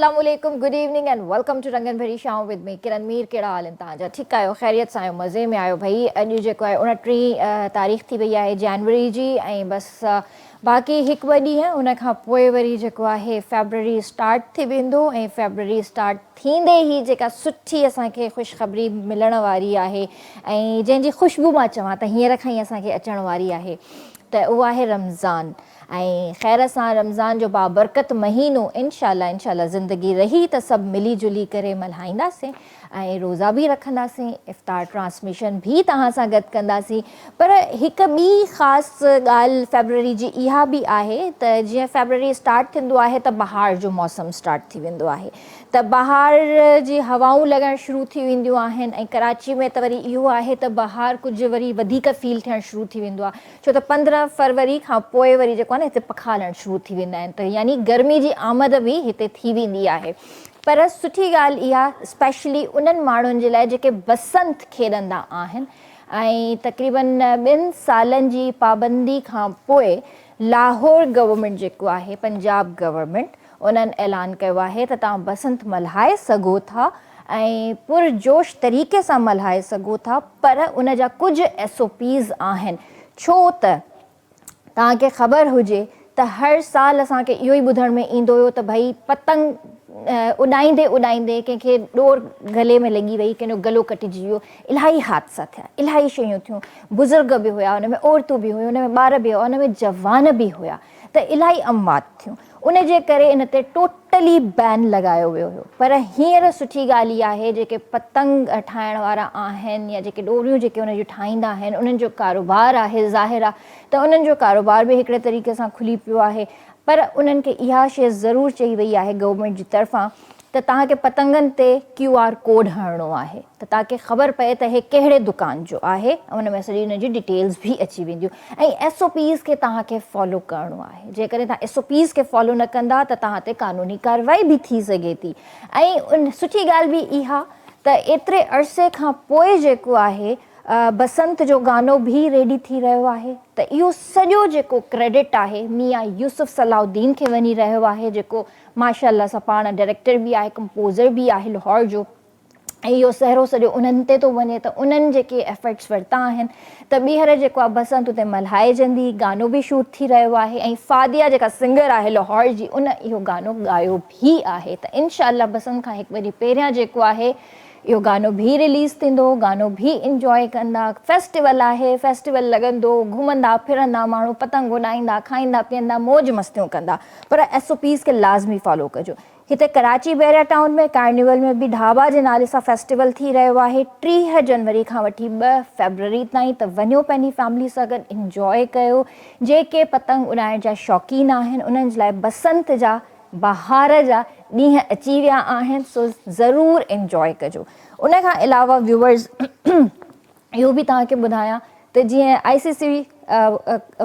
अस्सलामुअलैकुम, good evening and welcome to Rangan Bhari Shaam with me किरण मीर। कहिड़ा हाल आहिनि तव्हांजा? ठीकु आहियो? ख़ैरियत सां आहियो? मज़े में आहियो? भई अॼु जेको आहे 29 तारीख़ थी वई आहे जनवरी जी, ऐं बसि बाक़ी हिकु ॿ ॾींहं उन खां पोइ वरी जेको आहे फेबररी स्टार्ट थी वेंदो। ऐं फेबररी स्टार्ट थींदे ई जेका सुठी असांखे ख़ुशख़बरी मिलण वारी आहे ऐं जंहिंजी ख़ुशबू मां चवां त हींअर खां ई असांखे अचण वारी आहे, त उहो आहे रमज़ान। ऐं ख़ैर सां रमज़ान जो बाबरकत महीनो इंशाअल्लाह ज़िंदगी रही त सभु मिली जुली करे मल्हाईंदासीं ऐं रोज़ा बि रखंदासीं, इफ़्तार ट्रांसमिशन बि तव्हां सां गॾु कंदासीं। पर हिकु ॿी ख़ासि ॻाल्हि फेबररी जी इहा बि आहे त जीअं फेबररी स्टार्ट थींदो आहे त बहार जो मौसमु स्टार्ट थी वेंदो आहे, त बहार जी हवाऊं लॻणु शुरू थी वेंदियूं आहिनि। ऐं कराची में त वरी इहो आहे त बहार कुझु वरी वधीक फील थियणु शुरू थी वेंदो आहे, छो त 15 फरवरी खां पोइ वरी जेको आहे न हिते पखा हलणु शुरू थी वेंदा आहिनि, त यानी गर्मी जी आमद बि हिते थी वेंदी आहे। पर सुठी ॻाल्हि इहा स्पेशली उन्हनि माण्हुनि जे लाइ जेके बसंत खेॾंदा आहिनि। ऐं तक़रीबन 2 सालनि जी पाबंदी खां पोइ लाहौर गवर्नमेंट जेको आहे, पंजाब गवर्नमेंट, उन्हनि ऐलान कयो आहे त तव्हां बसंत मल्हाए सघो था ऐं पुरजोश तरीक़े सां मल्हाए सघो था। पर उन जा कुझु SOPs आहिनि, छो त तव्हांखे ख़बर हुजे त हर साल असांखे इहो ई ॿुधण में ईंदो हुयो त भई पतंग उॾाईंदे उॾाईंदे कंहिंखे डोर गले में लॻी वई, कंहिंजो गलो कटिजी वियो, इलाही हादसा थिया, इलाही शयूं थियूं, बुज़ुर्ग बि हुया, हुन में औरतूं बि हुयूं, हुन में ॿार बि हुआ, हुन में जवान बि हुया, त इलाही अमवात थियूं। उन जे करे इन ते टोटली बैन लॻायो वियो हुयो। पर हींअर सुठी ॻाल्हि इहा आहे, जेके पतंग ठाहिण वारा आहिनि या जेके डोरियूं जेके उन जूं ठाहींदा आहिनि, उन्हनि जो कारोबार आहे, ज़ाहिर आहे त उन्हनि जो कारोबार बि हिकिड़े तरीक़े सां खुली पियो आहे। पर उन्हनि खे इहा शइ ज़रूरु चई वई आहे गवर्नमेंट जी तरफ़ां त तव्हांखे पतंगनि ते QR कोड हणिणो आहे, त तव्हांखे ख़बर पए त हे कहिड़े दुकान जो आहे, ऐं उन में सॼी हुन जी डिटेल्स बि अची वेंदियूं। ऐं SOPs खे तव्हांखे फॉलो करिणो आहे, जेकॾहिं तव्हां SOPs खे फॉलो न कंदा त तव्हां ते क़ानूनी कार्रवाई बि थी सघे थी। ऐं सुठी ॻाल्हि बि इहा त एतिरे अरसे खां पोइ जेको आहे बसंत जो गानो बि रेडी थी रहियो आहे, त इहो सॼो जेको क्रेडिट आहे मियां यूसुफ सलाउद्दीन खे वञी रहियो आहे, जेको माशाअल्लाह सां पाण डायरेक्टर बि आहे, कंपोज़र बि आहे लाहौर जो। ऐं इहो सहरो सॼो उन्हनि ते थो वञे, त उन्हनि जेके एफर्ट्स वरिता आहिनि त ॿीहर जेको आहे बसंत उते मल्हाइजंदी, गानो बि शूट थी रहियो आहे। ऐं फादिया जेका सिंगर आहे लाहौर जी, उन इहो गानो ॻायो बि आहे, त इंशाअल्लाह बसंत खां हिकु ॾींहुं पहिरियां जेको आहे इहो गानो बि रिलीज़ थींदो, गानो बि इंजॉय कंदा। फेस्टिवल आहे, फेस्टिवल लॻंदो, घुमंदा फिरंदा माण्हू, पतंग उॾाईंदा, खाईंदा पीअंदा, मौज मस्तियूं कंदा। पर SOPs खे लाज़मी फॉलो कजो। हिते कराची बैरिया टाउन में कार्निवल में बि ढाबा जे नाले सां फेस्टिवल थी रहियो आहे 30 जनवरी खां वठी 2 फेबररी ताईं, त वञो पंहिंजी फैमिली सां गॾु इंजॉय कयो। जेके पतंग उॾाइण जा शौक़ीन आहिनि उन्हनि जे लाइ बसंत जा, बहार जा ॾींहं अची विया आहिनि, सो ज़रूरु इंजॉय कजो। उन खां अलावा व्यूअर्स इहो बि तव्हांखे ॿुधायां त जीअं ICC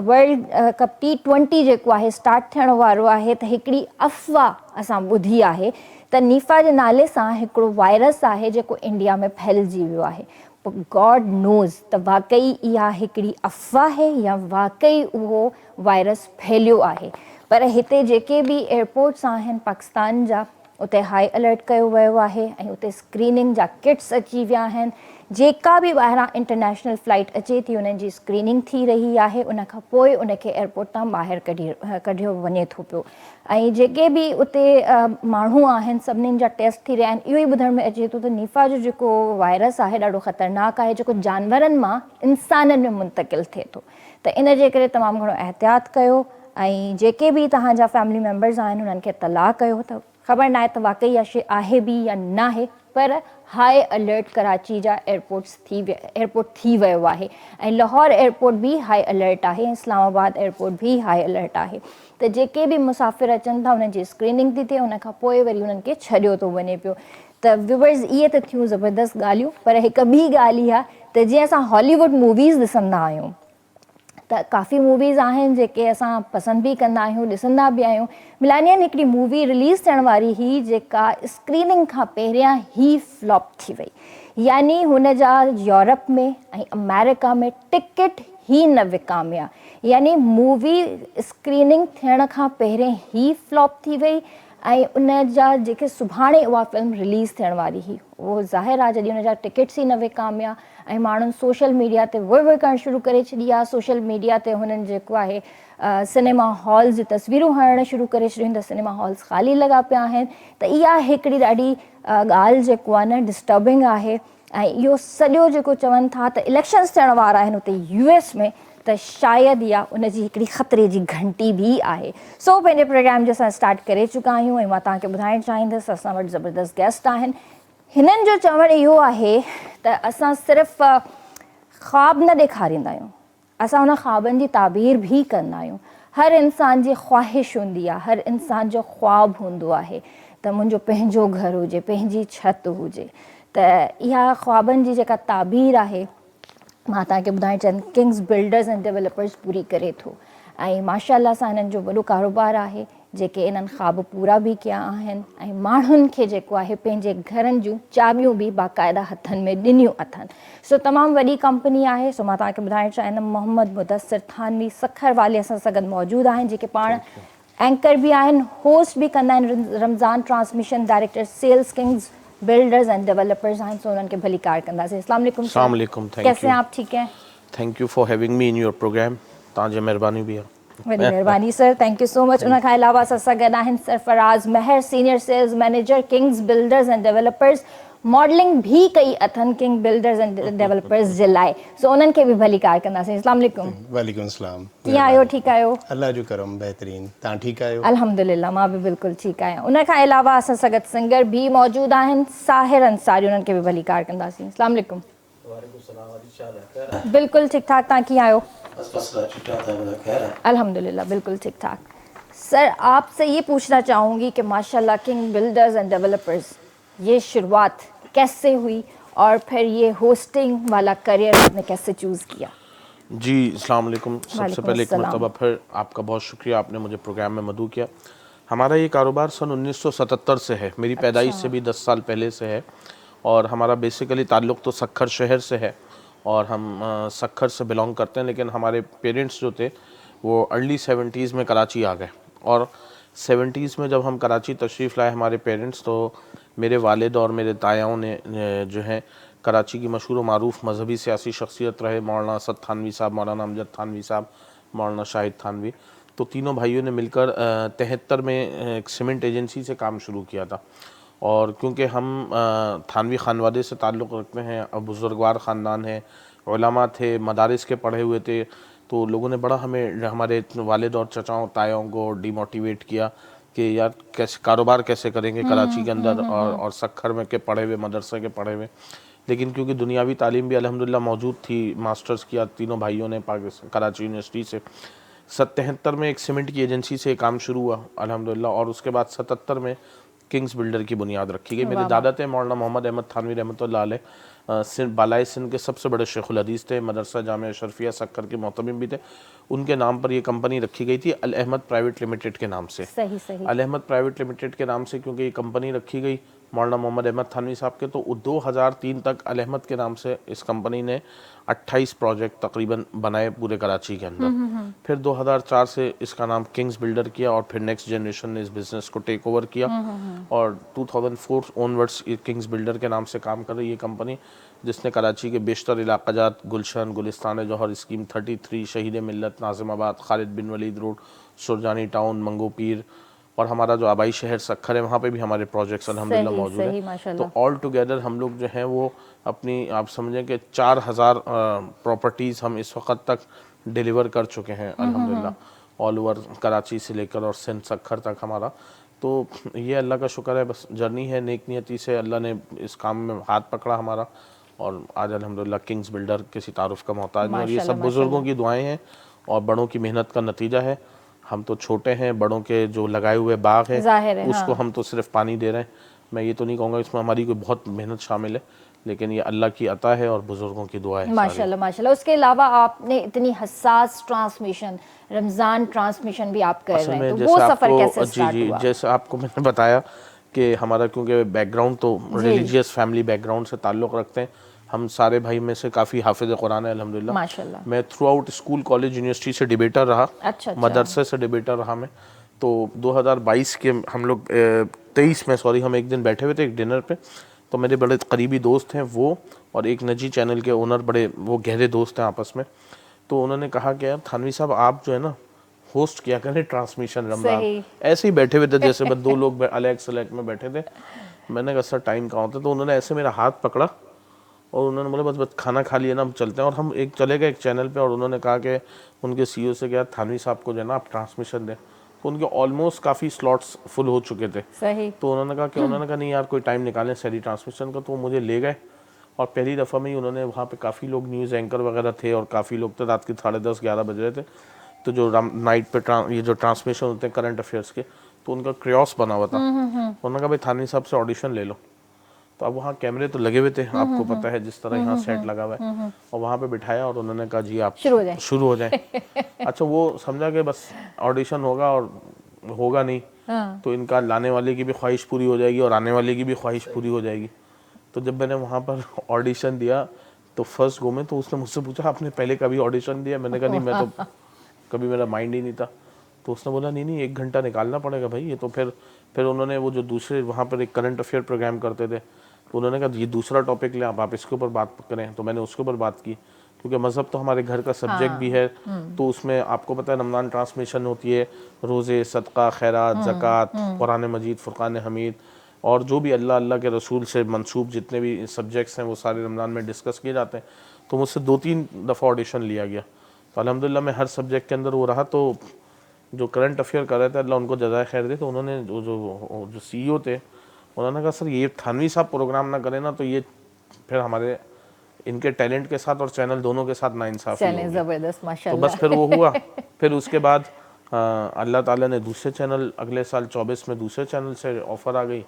वर्ल्ड कप T20 जेको आहे स्टार्ट थियण वारो आहे, त हिकिड़ी अफ़वाह असां ॿुधी आहे त निफ़ा जे नाले सां हिकिड़ो वायरस आहे जेको इंडिया में फैलिजी वियो आहे। गॉड नोज़ त वाक़ई इहा हिकिड़ी अफ़वाह आहे या वाक़ई उहो वायरस फैलियो आहे। पर हिते जेके बि एयरपोर्ट्स आहिनि पाकिस्तान जा, उते हाई अलर्ट कयो वियो आहे ऐं उते स्क्रीनिंग जा किट्स अची विया आहिनि। जेका बि ॿाहिरां इंटरनेशनल फ्लाइट अचे थी उन्हनि जी स्क्रीनिंग थी रही आहे, उन खां पोइ उनखे एयरपोर्ट तां ॿाहिरि कढियो वञे थो पियो। ऐं जेके बि उते माण्हू आहिनि सभिनीनि जा टेस्ट थी रहिया आहिनि। इहो ई ॿुधण में अचे थो त निफ़ा जो जेको वायरस आहे ॾाढो ख़तरनाक आहे, जेको जानवरनि मां इंसाननि में मुंतक़िल थिए थो, त इन जे करे तमामु घणो एहतियात कयो। ऐं जेके बि तव्हांजा फैमिली मेम्बर्स आहिनि उन्हनि खे इतलाह कयो। त ख़बर न आहे त वाक़ई इहा शइ आहे बि या न आहे, पर हाई अलर्ट कराची जा एयरपोर्ट थी वियो आहे। ऐं लाहौर एयरपोर्ट बि हाई अलर्ट आहे, इस्लामाबाद एयरपोर्ट बि हाई अलर्ट आहे। त जेके बि मुसाफ़िर अचनि था उन्हनि जी स्क्रीनिंग थी थिए, उन खां पोइ वरी उन्हनि खे छॾियो थो वञे पियो। त व्यूअर्स इहे त थियूं ज़बरदस्त ॻाल्हियूं। पर हिकु ॿी ॻाल्हि इहा त जीअं असां हॉलीवुड मूवीज़ ॾिसंदा आहियूं, त काफ़ी मूवीज़ आहिनि जेके असां पसंदि बि कंदा आहियूं, ॾिसंदा बि आहियूं। मिलानियन हिकिड़ी मूवी रिलीज़ थियण वारी हुई जेका स्क्रीनिंग खां पहिरियां ई फ्लॉप थी वई, यानी हुन जा यूरोप में ऐं अमेरिका में टिकट ई न विकामिया, यानी मूवी स्क्रीनिंग थियण खां पहिरियों ई फ्लॉप थी वई ऐं उन जा जेके सुभाणे उहा फिल्म रिलीज़ थियण वारी हुई, उहो ज़ाहिर आहे जॾहिं उन जा टिकट्स ई न विकामिया ऐं माण्हुनि सोशल मीडिया ते वुर करणु शुरू करे छॾी आहे। सोशल मीडिया ते हुननि जेको आहे सिनेमा हॉल्स जी तस्वीरूं हणणु शुरू करे छॾियूं त सिनेमा हॉल्स ख़ाली लॻा पिया आहिनि। त इहा हिकिड़ी ॾाढी ॻाल्हि जेको आहे न डिस्टर्बिंग आहे। ऐं इहो सॼो जेको चवनि था त इलेक्शन्स थियण वारा आहिनि उते US में, त शायदि इहा उनजी हिकिड़ी ख़तरे जी घंटी बि आहे। सो पंहिंजे प्रोग्राम जो असां स्टार्ट करे चुका आहियूं ऐं मां तव्हांखे ॿुधाइणु चाहींदसि असां वटि ज़बरदस्त गेस्ट आहिनि। हिननि जो चवणु इहो आहे त असां सिर्फ़ु ख़्वाब न ॾेखारींदा आहियूं, असां हुन ख़्वाबनि जी ताबीर बि कंदा आहियूं। हर इंसान जी ख़्वाहिश हूंदी आहे, हर इंसान जो ख़्वाबु हूंदो आहे त मुंहिंजो पंहिंजो घरु हुजे, पंहिंजी छति हुजे। त इहा ख़्वाबनि जी जेका ताबीर आहे मां तव्हांखे ॿुधाइणु चाहियां किंग्स बिल्डर्स एंड डेवलपर्स पूरी करे थो। ऐं माशाअल्लाह सां हिननि जो वॾो कारोबार आहे जेके इन्हनि ख़्वाब पूरा बि कया आहिनि ऐं माण्हुनि खे जेको आहे पंहिंजे घरनि जूं चाबियूं बि बाक़ाइदा हथनि में ॾिनियूं अथनि। सो तमामु वॾी कंपनी आहे। सो मां तव्हांखे ॿुधाइणु चाहींदमि मोहम्मद मुदस्सिर थानवी सखर वाले असां सां गॾु मौजूदु आहिनि जेके पाण एंकर भी आहिनि, होस्ट भी कंदा आहिनि। Ramzan transmission director sales kings builders and developers आहिनि। सो उन्हनि खे भली कार कंदासीं। अस्सलाम वालेकुम। अस्सलाम वालेकुम। कैसे हैं आप? ठीक हैं? Thank you for having me in your programme. तव्हांजी महिरबानी भी आहे। वॾी महिरबानी sir, thank you so much. उन खां अलावा असां सां गॾु आहिनि Sarfaraz Mahar, senior sales manager Kings builders and Developers. Modelling भी कई अथनि किंग बिल्डर्स एंड डेवलपर्स जे लाइ। सो उन्हनि खे बि भली कार कंदासीं। अस्सलाम वालेकुम। वालेकुम सलाम। कीअं आहियो? ठीकु आहियो? अल्लाह जो करम बहितरीन। तव्हां ठीकु आहियो? अल्हम्दुलिल्लाह, मां बि बिल्कुलु ठीकु आहियां। उन खां अलावा असां सां गॾु सिंगर बि मौजूदु आहिनि साहिर अंसारी, उन्हनि खे बि भली कार कंदासीं। अस्सलाम वालेकुम। बिल्कुलु ठीकु ठाक। तव्हां कीअं आहियो? अल्हम्दुलिल्लाह बिल्कुल ठीक ठाक। सर आपसे ये पूछना चाहूँगी कि माशाल्लाह किंग बिल्डर्स एंड डेवलपर्स ये शुरुआत कैसे हुई और फिर ये होस्टिंग वाला करियर आपने कैसे चूज़ किया? जी अस्सलाम वालेकुम। सबसे पहले एक मरतबा फिर आपका बहुत शुक्रिया, आपने मुझे प्रोग्राम में मदऊ किया। हमारा ये कारोबार सन 1977 से है, मेरी पैदाइश से भी 10 साल पहले से है। और हमारा बेसिकली ताल्लुक़ तो सक्खर शहर से है और हम सक्खर से बिलोंग करते हैं। लेकिन हमारे पेरेंट्स जो थे वो अर्ली 70s में कराची आ गए और 70s में जब हम कराची तशरीफ़ लाए हमारे पेरेंट्स, तो मेरे वालिद और मेरे तायाओं ने जो है कराची की मशहूर मारूफ मजहबी सियासी शख्सियत रहे मौलाना असद थानवी साहब, मौलाना अमजद थानवी साहब, मौलाना शाहिद थानवी, तो तीनों भाइयों ने मिलकर 73 में एक सीमेंट एजेंसी से काम शुरू किया था। और क्योंकि हम थानवी खानवादे से ताल्लुक़ रखते हैं, अब बुज़ुर्गवार ख़ानदान है, उलमा थे, मदारिस के पढ़े हुए थे, तो लोगों ने बड़ा हमें, हमारे वालिद और चचाओं तायों को डिमोटिवेट किया कि यार कैसे कारोबार कैसे करेंगे कराची के अंदर और सक्खर में के पढ़े हुए, मदरसे के पढ़े हुए। लेकिन क्योंकि दुनियावी तालीम भी अल्हम्दुलिल्लाह मौजूद थी, मास्टर्स किया तीनों भाइयों ने पाकिस्तान कराची यूनिवर्सिटी से। 77 में एक सीमेंट की एजेंसी से काम शुरू हुआ अल्हम्दुलिल्लाह, और उसके बाद 77 में किंग्स बिल्डर की बुनियाद रखी गई। मेरे दादा थे मौलाना मोहम्मद अहमद थानवी रहमतुल्लाह अलैह, बालाए सिंध के सबसे बड़े शेखुल हदीस थे, मदरसा जामिया शरफिया सक्कर के मोहतमिम भी थे। उनके नाम पर ये कंपनी रखी गई थी अल अहमद प्राइवेट लिमिटेड के नाम से। सही सही। अल अहमद प्राइवेट लिमिटेड के नाम से क्योंकि ये कंपनी रखी गई मौलाना मोहम्मद अहमद थानवी साहब के, तो 2003 तक अल अहमद के नाम से इस कंपनी ने 28 प्रोजेक्ट तकरीबन बनाए पूरे कराची के अंदर। फिर 2004 से इसका नाम किंग्स बिल्डर किया और फिर नेक्स्ट जनरेशन ने इस बिज़नेस को टेक ओवर किया और 2004 ऑनवर्ड्स किंग्स बिल्डर के नाम से काम कर रही है कंपनी, जिसने कराची के बेशतर इलाक़ाजात गुलशन, गुलिस्तान जौहर, स्कीम 33, शहीद मिल्लत, नाज़िमाबाद, खालिद बिन वलीद रोड, सुरजानी टाउन, मंगो पीर और हमारा जो आबाई शहर सक्खर है वहाँ पे भी हमारे प्रोजेक्ट्स अल्हम्दुलिल्लाह मौजूद हैं। तो ऑल टुगेदर हम लोग जो हैं वो अपनी, आप समझें कि 4000 प्रॉपर्टीज़ हम इस वक्त तक डिलीवर कर चुके हैं अल्हम्दुलिल्लाह, ऑल ओवर कराची से लेकर और सिंध सक्खर तक हमारा। तो ये अल्लाह का शुक्र है, बस जर्नी है, नेक नियति से अल्लाह ने इस काम में हाथ पकड़ा हमारा और आज अल्हम्दुलिल्लाह किंग्स बिल्डर किसी तारुफ का मोहताज नहीं। और ये सब बुज़ुर्गों की दुआएं हैं और बड़ों की मेहनत का नतीजा है। हम तो छोटे हैं, बड़ों के जो लगाए हुए बाग है उसको हम तो सिर्फ पानी दे रहे हैं। मैं ये तो नहीं कहूँगा इसमें हमारी कोई बहुत मेहनत शामिल है, लेकिन ये अल्लाह की अता है और बुज़ुर्गों की दुआ है माशाल्लाह माशाल्लाह। उसके अलावा आपने इतनी हसास ट्रांसमिशन, रमज़ान ट्रांसमिशन भी आप कर रहे हैं, तो वो सफ़र कैसे स्टार्ट हुआ? जैसे आपको मैंने बताया कि हमारा क्योंकि बैकग्राउंड तो रिलीजियस फैमिली बैकग्राउंड से ताल्लुक़ रखते हैं, हम सारे भाई में से काफ़ी हाफिज़ कुरान है अल्हम्दुलिल्लाह। माशाल्लाह। मैं through out school college university से डिबेटर रहा। अच्छा। मदरसे से डिबेटर रहा मैं, तो 2022 के हम लोग 23 में सॉरी हम एक दिन बैठे हुए थे एक डिनर पे, तो मेरे बड़े करीबी दोस्त हैं वो और एक निजी चैनल के ओनर, बड़े वो गहरे दोस्त हैं आपस में। तो उन्होंने कहा कि यार थानवी साहब आप जो है ना होस्ट किया करें ट्रांसमिशन रमजान। ऐसे ही बैठे हुए थे जैसे बस दो लोग अलग सेलेक्ट में बैठे थे। मैंने कहा सर टाइम कहाँ होता है, तो उन्होंने ऐसे मेरा हाथ पकड़ा और उन्होंने बोला बस खाना खा लिया ना हम चलते हैं। और हम एक चले गए एक चैनल पे और उन्होंने कहा कि उनके सीईओ से क्या थानवी साहब को जो है ना आप ट्रांसमिशन दें। तो उनके ऑलमोस्ट काफ़ी स्लॉट्स फुल हो चुके थे। सही। तो उन्होंने कहा नहीं यार कोई टाइम निकालें सैली ट्रांसमिशन का। तो वो मुझे ले गए और पहली दफ़ा में ही उन्होंने वहाँ पे काफ़ी लोग न्यूज़ एंकर वगैरह थे और काफ़ी लोग थे, रात के 10:30-11 बज रहे थे। तो जो नाइट पे ये जो ट्रांसमिशन होते हैं करंट अफेयर्स के, तो उनका क्रियोस बना हुआ था। उन्होंने कहा भाई थानवी साहब से ऑडिशन ले लो। तो अब वहाँ कैमरे तो लगे हुए थे, आपको पता है जिस तरह यहाँ सेट लगा हुआ है, और वहाँ पे बिठाया और उन्होंने कहा जी आप शुरू हो जाए। अच्छा वो समझा कि बस ऑडिशन होगा और होगा नहीं, तो इनका लाने वाले की भी ख्वाहिश पूरी हो जाएगी और आने वाले की भी ख्वाहिश पूरी हो जाएगी। तो जब मैंने वहाँ पर ऑडिशन दिया तो फर्स्ट गो में तो उसने मुझसे पूछा आपने पहले कभी ऑडिशन दिया? मैंने कहा नहीं, मैं तो कभी, मेरा माइंड ही नहीं था। तो उसने बोला नहीं 1 घंटा निकालना पड़ेगा भाई ये तो। फिर उन्होंने वो जो दूसरे वहाँ पर एक करंट अफेयर प्रोग्राम करते थे, तो उन्होंने कहा ये दूसरा टॉपिक ले आप इसके ऊपर बात करें। तो मैंने उसके ऊपर बात की क्योंकि मज़हब तो हमारे घर का सब्जेक्ट भी है। तो उसमें आपको पता है रमज़ान ट्रांसमिशन होती है, रोज़े, सदका, खैरात, ज़कात, कुरान मजीद, फुरक़ान हमीद और जो भी अल्लाह के रसूल से मंसूब जितने भी सब्जेक्ट्स हैं वो सारे रमज़ान में डिस्कस किए जाते हैं। तो मुझसे 2-3 दफ़ा ऑडिशन लिया गया। तो अल्हम्दुलिल्लाह मैं हर सब्जेक्ट के अंदर वो रहा। तो जो करंट अफेयर कर रहे थे अल्लाह उनको जज़ाए खैर दे, तो उन्होंने जो सीईओ थे उन्होंने कहा सर ये थानवी साहब प्रोग्राम ना करें ना तो ये फिर हमारे इनके टैलेंट के साथ और चैनल दोनों के साथ नाइंसाफ़ी होगी। ज़बरदस्त माशाल्लाह। तो बस फिर वो हुआ। फिर उसके बाद अल्लाह ताला ने दूसरे चैनल अगले साल 24 में दूसरे चैनल से ऑफ़र आ गई।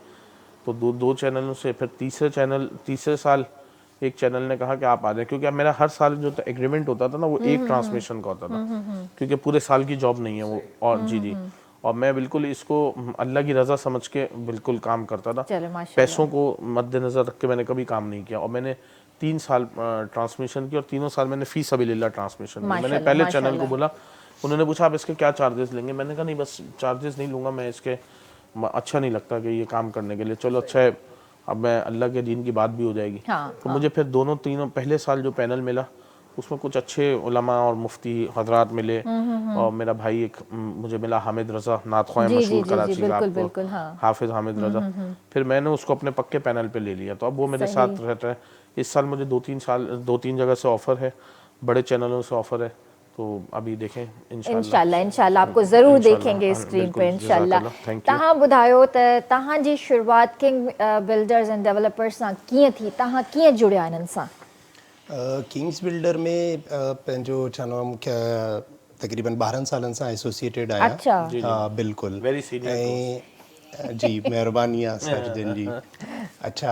तो दो चैनलों से फिर तीसरे साल एक चैनल ने कहा कि आप आ जाए, क्योंकि अब मेरा हर साल जो एग्रीमेंट होता था ना वो एक ट्रांसमिशन का होता था, क्योंकि पूरे साल की जॉब नहीं है वो। और जी और मैं बिल्कुल इसको अल्लाह की रज़ा समझ के बिल्कुल काम करता था। पैसों को मद्देनज़र रख के मैंने कभी काम नहीं किया। और मैंने 3 साल ट्रांसमिशन की और तीनों साल मैंने फ़ी सबीलिल्लाह ट्रांसमिशन की। मैंने पहले चैनल को बोला, उन्होंने पूछा आप इसके क्या चार्जेस लेंगे? मैंने कहा नहीं बस चार्जेस नहीं लूँगा मैं, इसके अच्छा नहीं लगता कि ये काम करने के लिए। चलो अच्छा है अब मैं अल्लाह के दीन की बात भी हो जाएगी। तो मुझे फिर तीनों पहले साल जो पैनल मिला उसमें कुछ अच्छे उलमा और मुफ्ती हजरात मिले और मेरा भाई एक मुझे मिला हामिद रज़ा, नातख़्वाह मशहूर कराची का, आपको हाफिज़ हामिद रज़ा। फिर मैंने उसको अपने पक्के पैनल पे ले लिया, तो अब वो मेरे साथ रहता है। इस साल मुझे 2-3 जगह से ऑफ़र है, बड़े चैनलों से ऑफ़र है। तो अभी देखें इंशाल्लाह आपको ज़रूर देखेंगे स्क्रीन पे इंशाल्लाह। तहां ॿुधायो त तहां जी शुरुआत किंग बिल्डर्स एंड डेवलपर्स सां कीअं थी, तहां कीअं जुड़िया इन्हनि सां? किंग्स बिल्डर में पंहिंजो छा नाम तक़रीबन 12 सालनि सां एसोसिएटेड आहियां। अच्छा। हाँ बिल्कुलु। वेरी सीनियर जी महिरबानी आहे सर जिन जी। अच्छा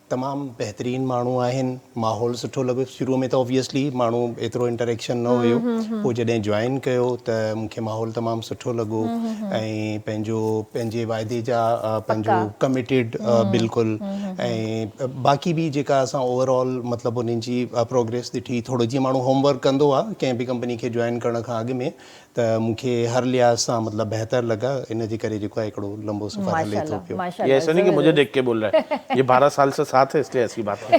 तमामु बहितरीनु माण्हू आहिनि, माहौल सुठो लॻो। शुरू में त ऑब्वियसली माण्हू एतिरो इंटरेक्शन न हुयो, पोइ जॾहिं जॉइन कयो त मूंखे माहौल तमामु सुठो लॻो ऐं पंहिंजे वाइदे जा पंहिंजो कमिटेड बिल्कुलु। ऐं बाक़ी बि जेका असां ओवरऑल मतिलबु उन्हनि जी प्रोग्रेस ॾिठी, थोरो जीअं माण्हू होमवर्क कंदो आहे कंहिं बि कंपनी खे जॉइन करण खां अॻु में, त मूंखे हर लिहाज़ सां मतिलबु बहितर लॻा। इन जे करे जेको आहे हिकिड़ो लंबो सफ़र हले थो पियो। ये ऐसा नहीं कि मुझे देख के बोल रहा है, ये 12 साल से साथ है इसलिए ऐसी बात है।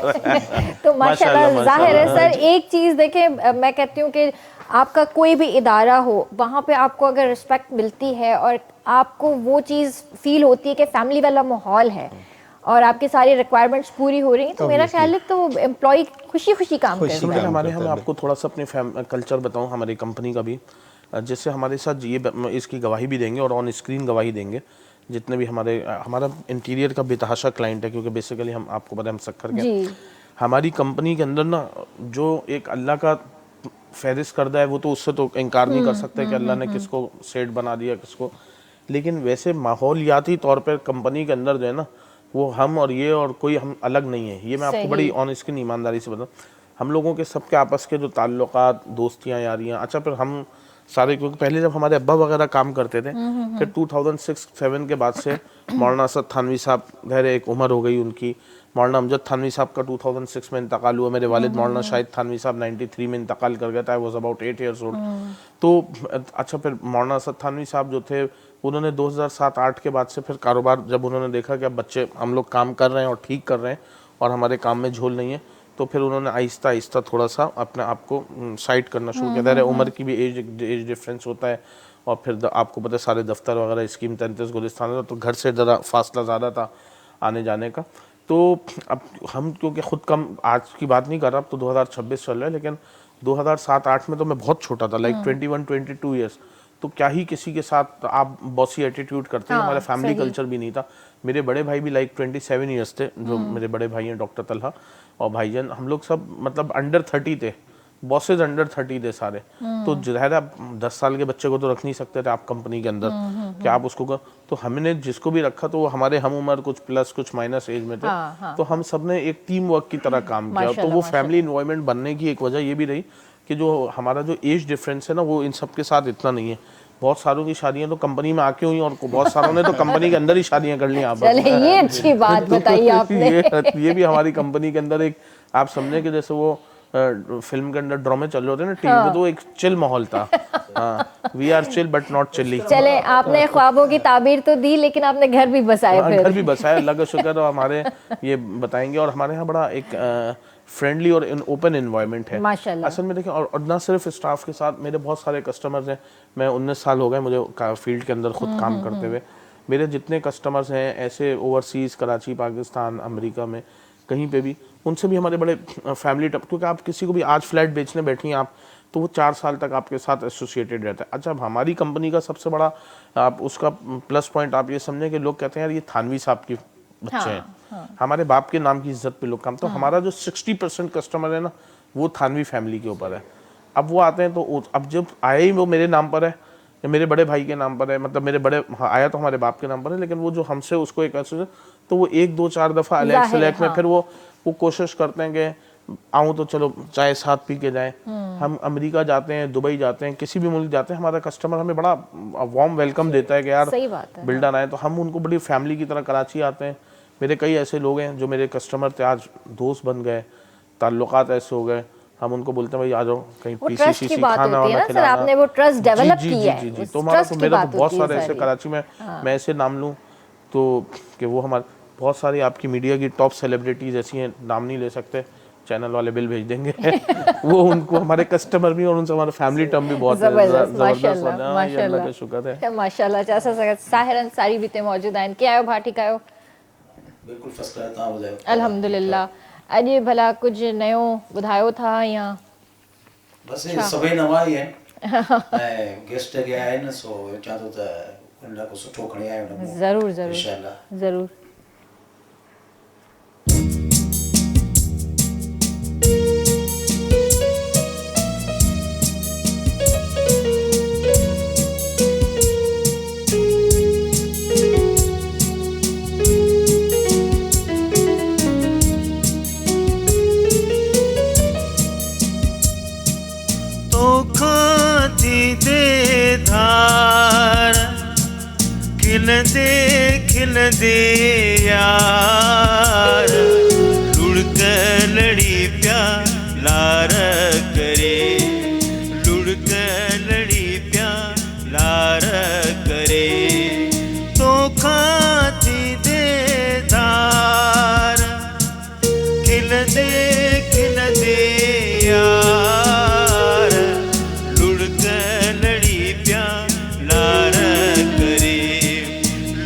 तो माशाल्लाह जाहिर है सर, एक चीज़ देखें, मैं कहती हूँ कि आपका कोई भी इदारा हो वहाँ पे आपको अगर रिस्पेक्ट मिलती है और आपको वो चीज़ फील होती है कि फैमिली वाला माहौल है और आपकी सारी रिक्वायरमेंट्स पूरी हो रही हैं, तो मेरा ख्याल है तो एम्प्लॉय खुशी काम करता है। हमारे यहाँ मैं आपको थोड़ा सा अपने कल्चर बताऊँ हमारी कंपनी का भी, जिससे हमारे साथ ये इसकी गवाही भी देंगे और ऑन स्क्रीन गवाही देंगे जितने भी हमारा इंटीरियर का बेतहाशा क्लाइंट है, क्योंकि बेसिकली हम आपको पता है हम सक्खर के, हमारी कंपनी के अंदर ना जो एक अल्लाह का फहरिस्त करदा है वो तो उससे तो इनकार नहीं कर सकते कि अल्लाह ने किसको सेठ बना दिया किसको, लेकिन वैसे माहौलियाती तौर पर कंपनी के अंदर जो है ना वो हम और ये और कोई हम अलग नहीं है। ये मैं आपको बड़ी ऑन स्क्रीन ईमानदारी से बताऊँ, हम लोगों के सबके आपस के जो ताल्लुकात, दोस्तियाँ, यारियाँ, अच्छा फिर हम सारे, क्योंकि पहले जब हमारे अब्बा वगैरह काम करते थे, फिर 2006-7 के बाद से मौलाना असद थानवी साहब, खैर एक उम्र हो गई उनकी, मौलाना अमजद थानवी साहब का 2006 में इंतकाल हुआ, मेरे वालिद मौलाना शाहिद थानवी साहब 93 में इंतकाल कर गया था, I was about 8 years old। तो अच्छा, फिर मौलाना असद थानवी साहब जो थे उन्होंने 2007-8 के बाद से फिर कारोबार, जब उन्होंने देखा कि अब बच्चे हम लोग काम कर रहे हैं और ठीक कर रहे हैं और हमारे काम में झोल नहीं है, तो फिर उन्होंने आहिस्ता आहिस्ता थोड़ा सा अपने आप को साइड करना शुरू किया। ज़ाहिर है उम्र की भी एज डिफरेंस होता है, और फिर आपको पता है सारे दफ्तर वगैरह स्कीम 33 गुलिस्तान, तो घर से ज़रा फासला ज़्यादा था आने जाने का। तो अब हम, क्योंकि ख़ुद कम आज की बात नहीं कर रहा, अब तो 2026 चल रहा है, लेकिन 2007-8 में तो मैं बहुत छोटा था, लाइक 21-22 ईयर्स, तो क्या ही किसी के साथ आप बॉसी एटीट्यूड करते हैं। हमारा फैमिली कल्चर भी नहीं था। मेरे बड़े भाई भी लाइक 27 ईयर्स थे, जो मेरे बड़े भाई हैं डॉक्टर तलहा और भाईजान, हम लोग सब मतलब अंडर 30 थे, बॉसेज अंडर 30 थे सारे। तो ज़ाहिर है आप 10 साल के बच्चे को तो रख नहीं सकते थे आप कंपनी के अंदर, कि आप उसको तो हमने जिसको भी रखा तो वो हमारे हम उम्र कुछ प्लस कुछ माइनस एज में थे। तो हम सब ने एक टीम वर्क की तरह काम किया। तो वो फैमिली इन्वायरमेंट बनने की एक वजह ये भी रही कि जो हमारा जो एज डिफरेंस है ना, वो इन सब के साथ इतना नहीं है। बहुत सारों की शादियां तो कंपनी में आके हुई, और बहुत सारों ने तो कंपनी के अंदर ही शादियां कर ली। आप ये अच्छी बात बताई आपने। ये भी हमारी कंपनी के अंदर एक, आप समझे कि जैसे वो फिल्म के अंदर ड्रामे चल रहे होते हैं ना टीवी पे, तो एक चिल माहौल था। We are chill but not chilly. चले, आपने ख्वाबों की ताबीर तो दी, लेकिन आपने घर भी बसाए। फिर घर भी बसाया, अल्लाह का शुक्र है। हमारे ये बताएंगे, और हमारे यहाँ बड़ा एक फ्रेंडली और ओपन एनवायरनमेंट है माशाल्लाह। असल में देखिए, और ना सिर्फ स्टाफ के साथ, मेरे बहुत सारे कस्टमर्स हैं। मैं 19 साल हो गए मुझे फील्ड के अंदर खुद काम करते हुए। मेरे जितने कस्टमर्स हैं ऐसे ओवरसीज़, कराची, पाकिस्तान, अमेरिका में कहीं पे भी, उनसे भी हमारे बड़े फैमिली टप, क्योंकि आप किसी को भी आज फ्लैट बेचने बैठी हैं आप, तो वो 4 साल तक आपके साथ एसोसिएटेड रहता है। अच्छा, अब हमारी कंपनी का सबसे बड़ा आप उसका प्लस पॉइंट आप ये समझें कि लोग कहते हैं यार ये थानवी साहब की बच्चे हैं, हमारे बाप के नाम की इज्जत पे लोग काम। तो हमारा जो 60% कस्टमर है ना, वो थानवी फैमिली के ऊपर है। अब वो आते हैं तो अब जब आए ही वो मेरे नाम पर है या मेरे बड़े भाई के नाम पर है, मतलब मेरे बड़े आया तो हमारे बाप के नाम पर है, लेकिन वो जो हमसे उसको एक ऐसे, तो वो 1-2-4 दफ़ा अलग सेलेक्ट में फिर वो कोशिश करते हैं कि आऊँ तो चलो चाय साथ पी के जाएं। हम अमेरिका जाते हैं, दुबई जाते हैं, किसी भी मुल्क जाते हैं, हमारा कस्टमर हमें बड़ा वार्म वेलकम देता है कि यार बिल्डर आए, तो हम उनको बड़ी फैमिली की तरह कराची आते हैं। मेरे कई ऐसे लोग हैं जो मेरे कस्टमर थे, आज दोस्त बन गए, ताल्लुकात ऐसे हो गए, हम उनको बोलते हैं भाई आ जाओ कहीं पीसी खाना वाना खिलाना। आपने वो ट्रस्ट डेवलप किया है। जी, तो हमारा तो मेरा तो बहुत सारे ऐसे कराची में, मैं ऐसे नाम लूँ तो कि वो हमारे बहुत सारी आपकी मीडिया की टॉप सेलिब्रिटीज ऐसी हैं, नाम नहीं ले सकते, चैनल वाले बिल भेज देंगे। वो उनको हमारे कस्टमर भी और उनसे हमारा फैमिली टर्म भी बहुत जबरदस्त। माशाल्लाह, शुक्र है माशाल्लाह। जैसा साहिर अंसारी भी थे मौजूद हैं, क्या आयो भाटी का आयो? बिल्कुल फर्स्ट क्लास था हो जाए अल्हम्दुलिल्लाह। अॼु भला कुछ नयो ॿुधायो था या बस सभई नवा ही आहिनि ऐं गेस्ट अॻियां आहिनि, सो चां थो त उन लाइ कुझु सुठो खणी आयो न। ज़रूर ज़रूर इंशाल्लाह ज़रूर। खिलदे यार लुढ़क लड़ी प्यार करे, लुढ़क लड़ी प्यार करे, तो खाती दे धार खिलदे यार लुढ़क लड़ी प्यार करे,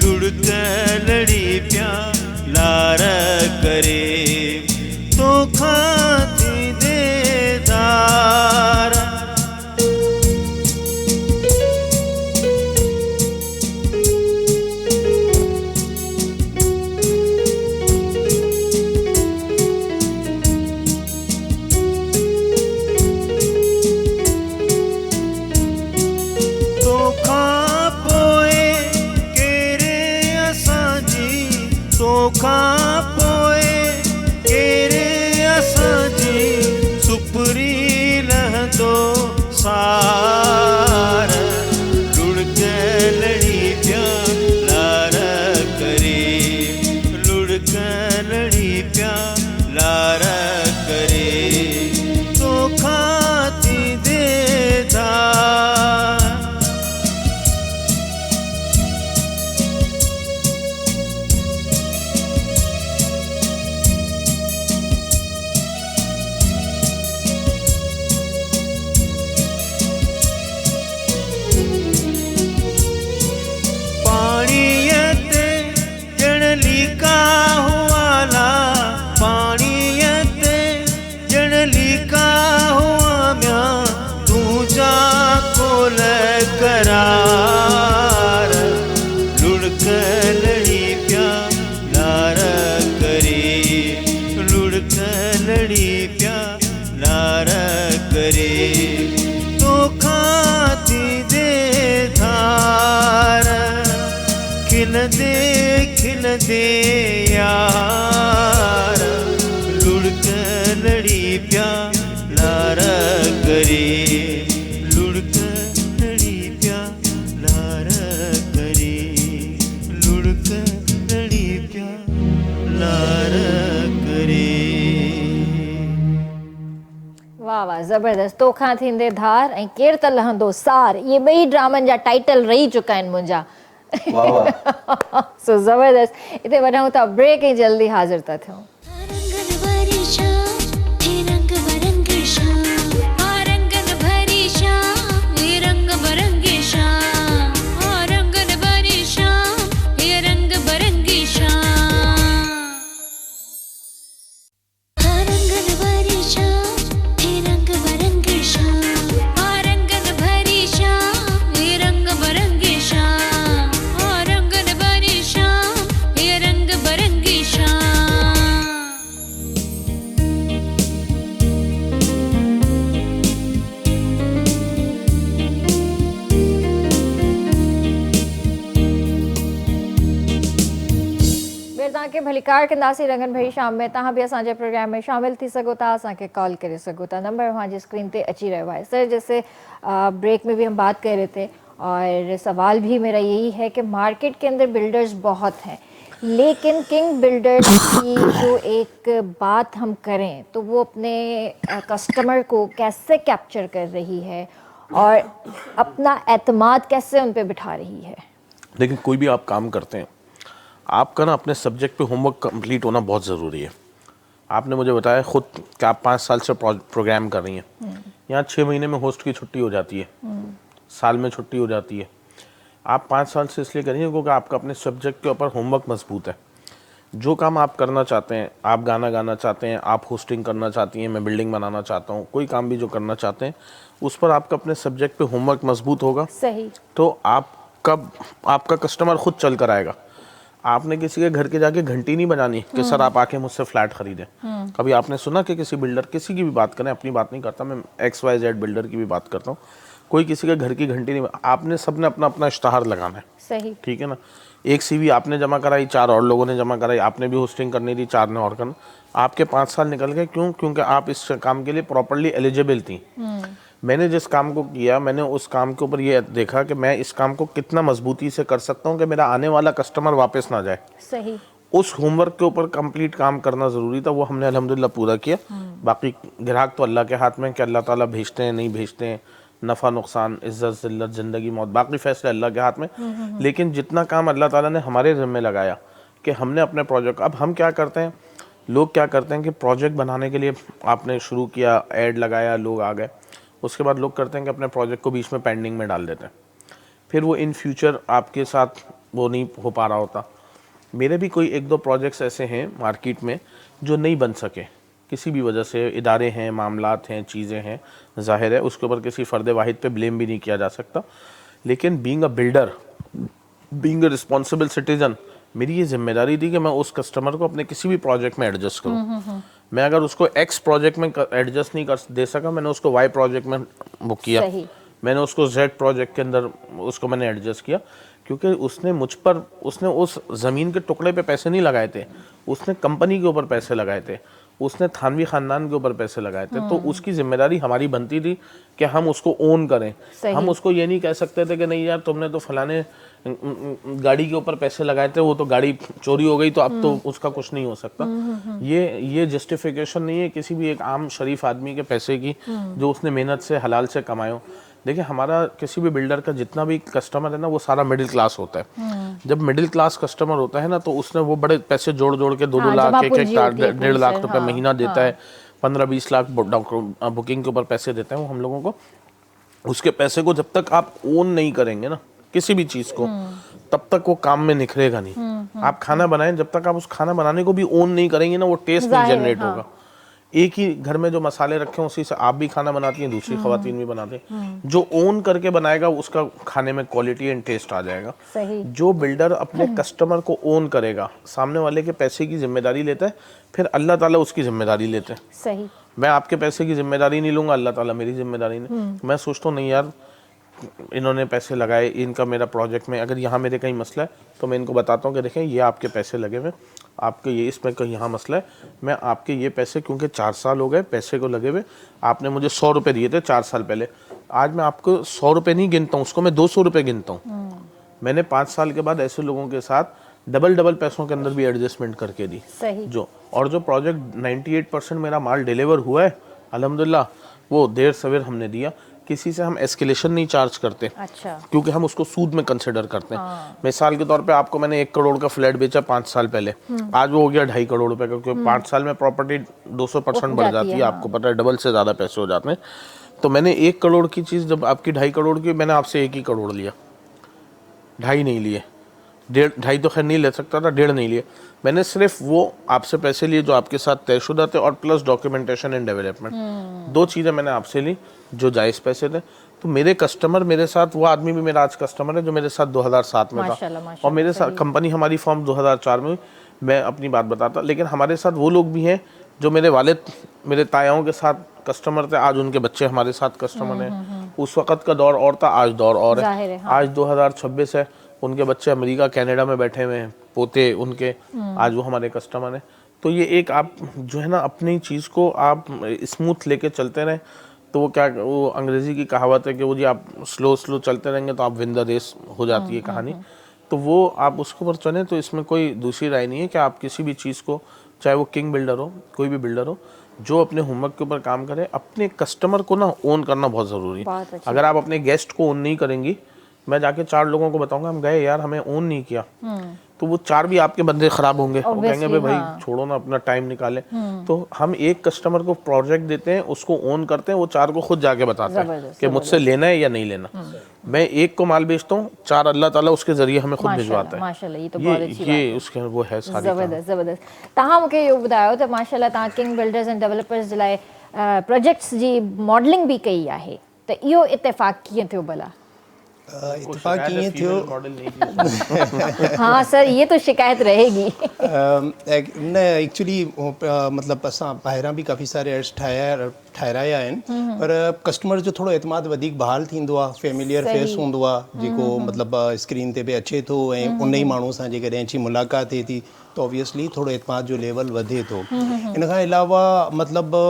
लुढ़क लड़ी प्यार करे, तो खाती दे धार। तोखां पोइ केरे असांजी सुपरी लहंदो सार। करार लुढ़क लड़ी प्यार करे लुढ़क लड़ी प्यार करे तो खाती दे धार खिल दे यार लुढ़क लड़ी प्यार करे लुढ़क लड़ी प्यार करे लुढ़क लड़ी प्यार करे। वाह वाह ज़बरदस्त। तोखा थींदे धार ऐं केर त लहंदो सार, ये ॿई ड्रामनि जा टाइटल रही चुका आहिनि मुंहिंजा। वाह वाह सो ज़बरदस्त। हिते वञूं था ब्रेक ऐं जल्दी हाज़िर था थियूं। रंगन भरी शाम हे रंग बरंगी शाम रंगन भरी शाम हे रंग बरंगी शाम रंगन भरी शाम हे रंग बरंगी शाम रंगन भरी शाम हे रंग बरंगी शाम रंगन भरी शाम हे रंग बरंगी शाम रंगन भरी शाम हे रंग बरंगी शाम। बेर तव्हांखे भलीकार कंदासीं रंगन भरी शाम में। तव्हां बि असांजे प्रोग्राम में शामिल थी सघो था, असांखे कॉल करे सघो था। नंबर वहाँ स्क्रीन पे अची रहा है। सर जैसे ब्रेक में भी हम बात कर रहे थे और सवाल भी मेरा यही है कि मार्केट के अंदर बिल्डर्स बहुत हैं, लेकिन किंग बिल्डर्स की जो एक बात हम करें तो वो अपने कस्टमर को कैसे कैप्चर कर रही है और अपना एतमाद कैसे उन पे बिठा रही है। लेकिन कोई भी आप काम करते हैं, आपका ना अपने सब्जेक्ट पे होमवर्क कंप्लीट होना बहुत ज़रूरी है। आपने मुझे बताया खुद कि आप 5 साल से प्रोग्राम कर रही हैं। यहाँ 6 महीने में होस्ट की छुट्टी हो जाती है, साल में छुट्टी हो जाती है। आप 5 साल से इसलिए करिए क्योंकि आपका अपने सब्जेक्ट के ऊपर होमवर्क मजबूत है। जो काम आप करना चाहते हैं, आप गाना गाना चाहते हैं, आप होस्टिंग करना चाहती हैं, मैं बिल्डिंग बनाना चाहता हूँ, कोई काम भी जो करना चाहते हैं उस पर आपका अपने सब्जेक्ट पे होमवर्क मजबूत होगा सही। तो आपका कस्टमर खुद चल कर आएगा। आपने किसी के घर के जाके घंटी नहीं बजानी कि सर आप आके मुझसे फ्लैट खरीदें। कभी आपने सुना कि किसी बिल्डर, किसी की भी बात करें, अपनी बात नहीं करता मैं, XYZ बिल्डर की भी बात करता हूँ, कोई किसी के घर की घंटी नहीं, आपने सबने अपना अपना इश्तहार लगाना है। सही। ठीक है ना। एक CV आपने जमा कराई, 4 और लोगों ने जमा कराई, आपने भी होस्टिंग करनी थी, 4 ने और करना, आपके 5 साल निकल गए। क्यों? क्योंकि आप इस काम के लिए प्रॉपरली एलिजिबल थी। मैंने जिस काम को किया, मैंने उस काम के ऊपर ये देखा कि मैं इस काम को कितना मजबूती से कर सकता हूँ कि मेरा आने वाला कस्टमर वापस ना जाए। सही। उस होमवर्क के ऊपर कंप्लीट काम करना ज़रूरी था, वो हमने अल्हम्दुलिल्लाह पूरा किया। बाकी ग्राहक तो अल्लाह के हाथ में कि अल्लाह ताला भेजते हैं नहीं भेजते हैं, नफ़ा नुकसान, इज़्ज़त ज़िल्लत, ज़िंदगी मौत, बाकी फैसले अल्लाह के हाथ में। लेकिन जितना काम अल्लाह ताला ने हमारे ज़िम्मे लगाया कि हमने अपने प्रोजेक्ट, अब हम क्या करते हैं, लोग क्या करते हैं कि प्रोजेक्ट बनाने के लिए आपने शुरू किया, ऐड लगाया, लोग आ गए, उसके बाद लोग करते हैं कि अपने प्रोजेक्ट को बीच में पेंडिंग में डाल देते हैं, फिर वो इन फ्यूचर आपके साथ वो नहीं हो पा रहा होता। मेरे भी कोई 1-2 प्रोजेक्ट्स ऐसे हैं मार्केट में जो नहीं बन सके किसी भी वजह से, इदारे हैं, मामलात हैं, चीज़ें हैं, ज़ाहिर है उसके ऊपर किसी फ़र्द वाहिद पे ब्लेम भी नहीं किया जा सकता। लेकिन being a builder, being a responsible citizen, मेरी ये जिम्मेदारी थी कि मैं उस कस्टमर को अपने किसी भी प्रोजेक्ट में एडजस्ट करूँ। मैं अगर उसको X प्रोजेक्ट में एडजस्ट नहीं कर दे सका, मैंने उसको Y प्रोजेक्ट में बुक किया। सही। मैंने उसको Z प्रोजेक्ट के अंदर उसको मैंने एडजस्ट किया, क्योंकि उसने मुझ पर, उसने उस ज़मीन के टुकड़े पे पैसे नहीं लगाए थे, उसने कंपनी के ऊपर पैसे लगाए थे, उसने थानवी ख़ानदान के ऊपर पैसे लगाए थे। तो उसकी जिम्मेदारी हमारी बनती थी कि हम उसको ओन करें। हम उसको ये नहीं कह सकते थे कि नहीं यार तुमने तो फलाने गाड़ी के ऊपर पैसे लगाए थे, वो तो गाड़ी चोरी हो गई तो अब तो उसका कुछ नहीं हो सकता। ये जस्टिफिकेशन नहीं है किसी भी एक आम शरीफ आदमी के पैसे की जो उसने मेहनत से हलाल से कमाए हो। देखिए हमारा किसी भी बिल्डर का जितना भी कस्टमर है ना, वो सारा मिडिल क्लास होता है। जब मिडिल क्लास कस्टमर होता है ना, तो उसने वो बड़े पैसे जोड़ जोड़ के 2-2 लाख, 1-1 लाख रुपए महीना देता है, 15-20 लाख बुकिंग के ऊपर पैसे देते हैं वो हम लोगों को। उसके पैसे को जब तक आप ओन नहीं करेंगे ना किसी भी चीज़ को, तब तक वो काम में निखरेगा नहीं। आप खाना बनाएं, जब तक आप उस खाना बनाने को भी ओन नहीं करेंगे ना, वो टेस्ट नहीं जनरेट होगा। एक ही घर में जो मसाले रखे हैं उसी से आप भी खाना बनाती हैं, दूसरी खवातीन भी बनाते हैं। जो ओन करके बनाएगा उसका खाने में क्वालिटी एंड टेस्ट आ जाएगा। सही। जो बिल्डर अपने कस्टमर को ओन करेगा, सामने वाले के पैसे की जिम्मेदारी लेता है, फिर अल्लाह ताला उसकी जिम्मेदारी लेते हैं। सही। मैं आपके पैसे की जिम्मेदारी नहीं लूंगा, अल्लाह ताला मेरी जिम्मेदारी नहीं। मैं सोचता हूँ नहीं यार, इन्होंने पैसे लगाए, इनका मेरा प्रोजेक्ट में अगर यहाँ मेरे कहीं मसला है तो मैं इनको बताता हूँ कि देखें ये आपके पैसे लगे हुए, आपके ये इसमें कहीं यहाँ मसला है, मैं आपके ये पैसे, क्योंकि 4 साल हो गए पैसे को लगे हुए, आपने मुझे 100 रुपये दिए थे 4 साल पहले, आज मैं आपको 100 रुपये नहीं गिनता हूँ, उसको मैं 200 रुपये गिनता हूँ। मैंने 5 साल के बाद ऐसे लोगों के साथ डबल पैसों के अंदर भी एडजस्टमेंट करके दी। सही। जो प्रोजेक्ट 98% मेरा माल डिलीवर हुआ है अल्हम्दुलिल्लाह, वो देर सवेर हमने दिया। किसी से हम एस्केलेशन नहीं चार्ज करते। अच्छा। क्योंकि हम उसको सूद में कंसिडर करते हैं। मिसाल के तौर पे आपको मैंने 1 करोड़ का फ्लैट बेचा 5 साल पहले, आज वो हो गया 2.5 करोड़ रुपए का, क्योंकि 5 साल में प्रॉपर्टी 200% बढ़ जाती है, आपको पता है, डबल से ज़्यादा पैसे हो जाते हैं। तो मैंने 1 करोड़ की चीज़ जब आपकी 2.5 करोड़ की, मैंने आपसे 1 ही करोड़ लिया, 2.5 नहीं लिए, 2.5 तो खैर नहीं ले सकता था, 1.5 नहीं लिए। मैंने सिर्फ वो आपसे पैसे लिए जो आपके साथ तयशुदा थे, और प्लस डॉक्यूमेंटेशन एंड डेवलपमेंट, 2 चीज़ें मैंने आपसे ली जो जायज़ पैसे थे। तो मेरे कस्टमर मेरे साथ, वो आदमी भी मेरा आज कस्टमर है जो मेरे साथ 2007 में था, और मेरे साथ कंपनी, हमारी फॉर्म 2004 में, मैं अपनी बात बताता। लेकिन हमारे साथ वो लोग भी हैं जो मेरे वालिद, मेरे तायाओं के साथ कस्टमर थे, आज उनके बच्चे हमारे साथ कस्टमर हैं। उस वक़्त का दौर और था, आज दौर और है। आज 2026 है, उनके बच्चे अमेरिका कनाडा में बैठे हुए हैं, पोते उनके, आज वो हमारे कस्टमर हैं। तो ये एक आप जो है ना, अपनी चीज़ को आप स्मूथ लेके चलते रहें, तो वो क्या, वो अंग्रेज़ी की कहावत है कि वो जी आप स्लो चलते रहेंगे तो आप विन द रेस हो जाती है कहानी। तो वो आप उसके ऊपर चलें, तो इसमें कोई दूसरी राय नहीं है कि आप किसी भी चीज़ को, चाहे वो किंग बिल्डर हो, कोई भी बिल्डर हो, जो अपने होमवर्क के ऊपर काम करे, अपने कस्टमर को ना ओन करना बहुत ज़रूरी है। अगर आप अपने गेस्ट को ओन नहीं करेंगी, मैं जाके 4 लोगों को बताऊंगा हम गए यार, हमें ओन नहीं किया, तो वो 4 भी आपके बंदे खराब होंगे, वो कहेंगे भाई छोड़ो ना, अपना टाइम निकाले। तो हम एक कस्टमर को प्रोजेक्ट देते हैं, उसको ओन करते हैं, वो 4 को खुद जाके बताता है कि मुझसे लेना है या नहीं लेना। मैं एक को माल बेचता हूँ, 4 अल्लाह ताला उसके जरिए हमें खुद भिजवाता है। माशाल्लाह, ये तो बहुत अच्छी बात है। ये उसके वो है सारी ज़बरदस्त। तव्हां मूंखे इहो ॿुधायो त माशाल्लाह तव्हां किंग बिल्डर्स एंड डेवलपर्स जे लाइ प्रोजेक्ट्स जी मॉडलिंग भी कई आहे, त इहो इत्तेफ़ाक़ कीअं थियो भला? इत्तेफ़ाक़ कीअं थियो? हाँ सर, ये तो शिकायत रहेगी। न एक्चुअली मतलब असां ॿाहिरां बि काफ़ी सारे एड्स ठाहिराया आहिनि, पर कस्टमर जो थोरो एतमाद वधीक बहाल थींदो आहे, फेमिलियर फेस हूंदो आहे जेको मतिलबु स्क्रीन ते बि अचे थो, ऐं उन ई माण्हू सां जेकॾहिं अची मुलाक़ात थिए थी त ऑब्वियसली थोरो एतमाद जो लेवल वधे थो। इन खां अलावा मतिलबु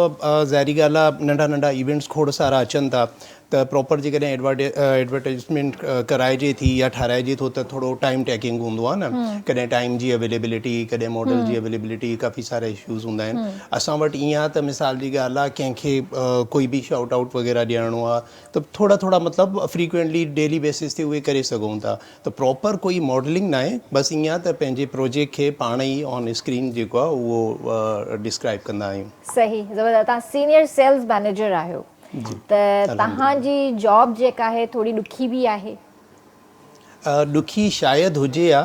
ज़ाहिरी ॻाल्हि आहे, नंढा नंढा इवेंट्स खोड़ सारा अचनि था, त प्रॉपर जेकॾहिं एडवर्टाइज़मेंट कराइजे थी या ठाराइजे थो त थोरो टाइम टेकिंग हूंदो आहे न, कॾहिं टाइम जी अवेलेबिलिटी, कॾहिं मॉडल जी अवेलेबिलिटी, काफ़ी सारा इश्यूज़ हूंदा आहिनि। असां वटि ईअं आहे त मिसाल जी ॻाल्हि आहे, कंहिंखे कोई बि शाउट आउट वग़ैरह ॾियणो आहे त थोरा मतिलबु फ्रीक्वेंटली डेली बेसिस ते उहे करे सघूं था। त प्रॉपर कोई मॉडलिंग न आहे, बसि ईअं आहे त पंहिंजे प्रोजेक्ट खे पाण ई ऑन स्क्रीन जेको आहे उहो डिस्क्राइब कंदा आहियूं। सही, ज़बरदस्त। तव्हां सीनियर सेल्स मैनेजर आहियो, त तव्हांजी जॉब जेका आहे थोरी ॾुखी बि आहे? ॾुखी शायदि हुजे हा,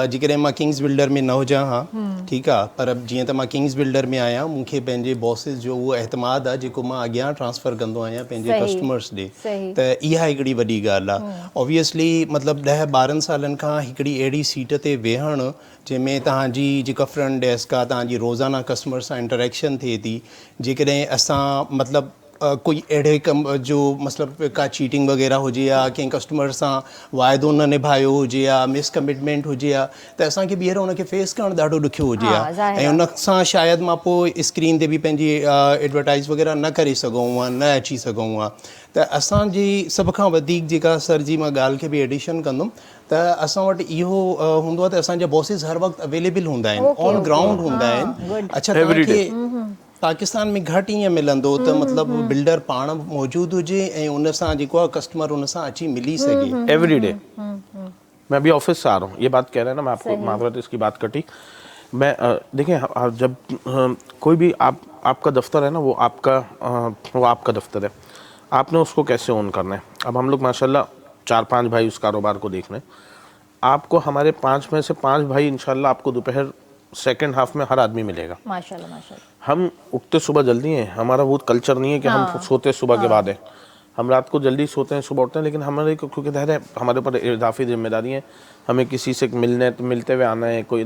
जेकॾहिं मां किंग्स बिल्डर में न हुजां हा, ठीकु आहे, पर जीअं त मां किंग्स बिल्डर में आहियां, मूंखे पंहिंजे बॉसिस जो उहो एतमाद आहे जेको मां अॻियां ट्रांसफ़र कंदो आहियां पंहिंजे कस्टमर्स ॾे, त इहा हिकिड़ी वॾी ॻाल्हि आहे। ऑब्वियसली मतिलबु 10-12 सालनि खां हिकिड़ी अहिड़ी सीट ते वेहणु जंहिंमें तव्हांजी जेका फ्रंट डेस्क आहे, तव्हांजी रोज़ाना कस्टमर सां इंटरेक्शन थिए थी, जेकॾहिं असां मतिलबु कोई अहिड़े कम जो मतिलबु का चीटिंग वग़ैरह हुजे या कंहिं कस्टमर सां वाइदो न निभायो हुजे या मिसकमिटमेंट हुजे हा, त असांखे ॿीहर हुनखे फेस करणु ॾाढो ॾुखियो हुजे हा, ऐं उन सां शायदि मां पोइ स्क्रीन ते बि पंहिंजी एडवर्टाइज़ वग़ैरह न करे सघूं हा, न अची सघूं हा। त असांजी सभ खां वधीक जेका सर जी मां ॻाल्हि खे बि एडिशन कंदुमि, त असां वटि इहो हूंदो आहे त असांजा बॉसिस हर वक़्तु अवेलेबल हूंदा आहिनि, ऑन ग्राउंड हूंदा आहिनि। अच्छा, तव्हांखे पाकिस्तान में घटि ईअं मिलंदो त मतिलबु बिल्डर पाण मौजूदु हुजे ऐं उन सां जेको आहे कस्टमर उन सां अची मिली सघे एवरी डे। मैं अभी ऑफिस से आ रहा हूँ, ये बात कह रहे हैं ना, मैं आपको माजरत इसकी बात कटी। मैं देखें, जब कोई भी आपका दफ्तर है ना, वो आपका दफ्तर है, आपने उसको कैसे ओन करना है। अब हम लोग माशाल्लाह 4-5 भाई उस कारोबार को देख रहे हैं, आपको हमारे 5 में से 5 भाई इंशाल्लाह आपको दोपहर सेकंड हाफ में हर आदमी मिलेगा। माशाल्लाह माशाल्लाह। हम उठते सुबह जल्दी हैं, हमारा वो कल्चर नहीं है कि हम सोते सुबह के बाद है। हम रात को जल्दी सोते हैं, सुबह उठते हैं, लेकिन हमारे क्योंकि ज़ाहिर है हमारे ऊपर इजाफी जिम्मेदारी है, हमें किसी से मिलते हुए आना है। कोई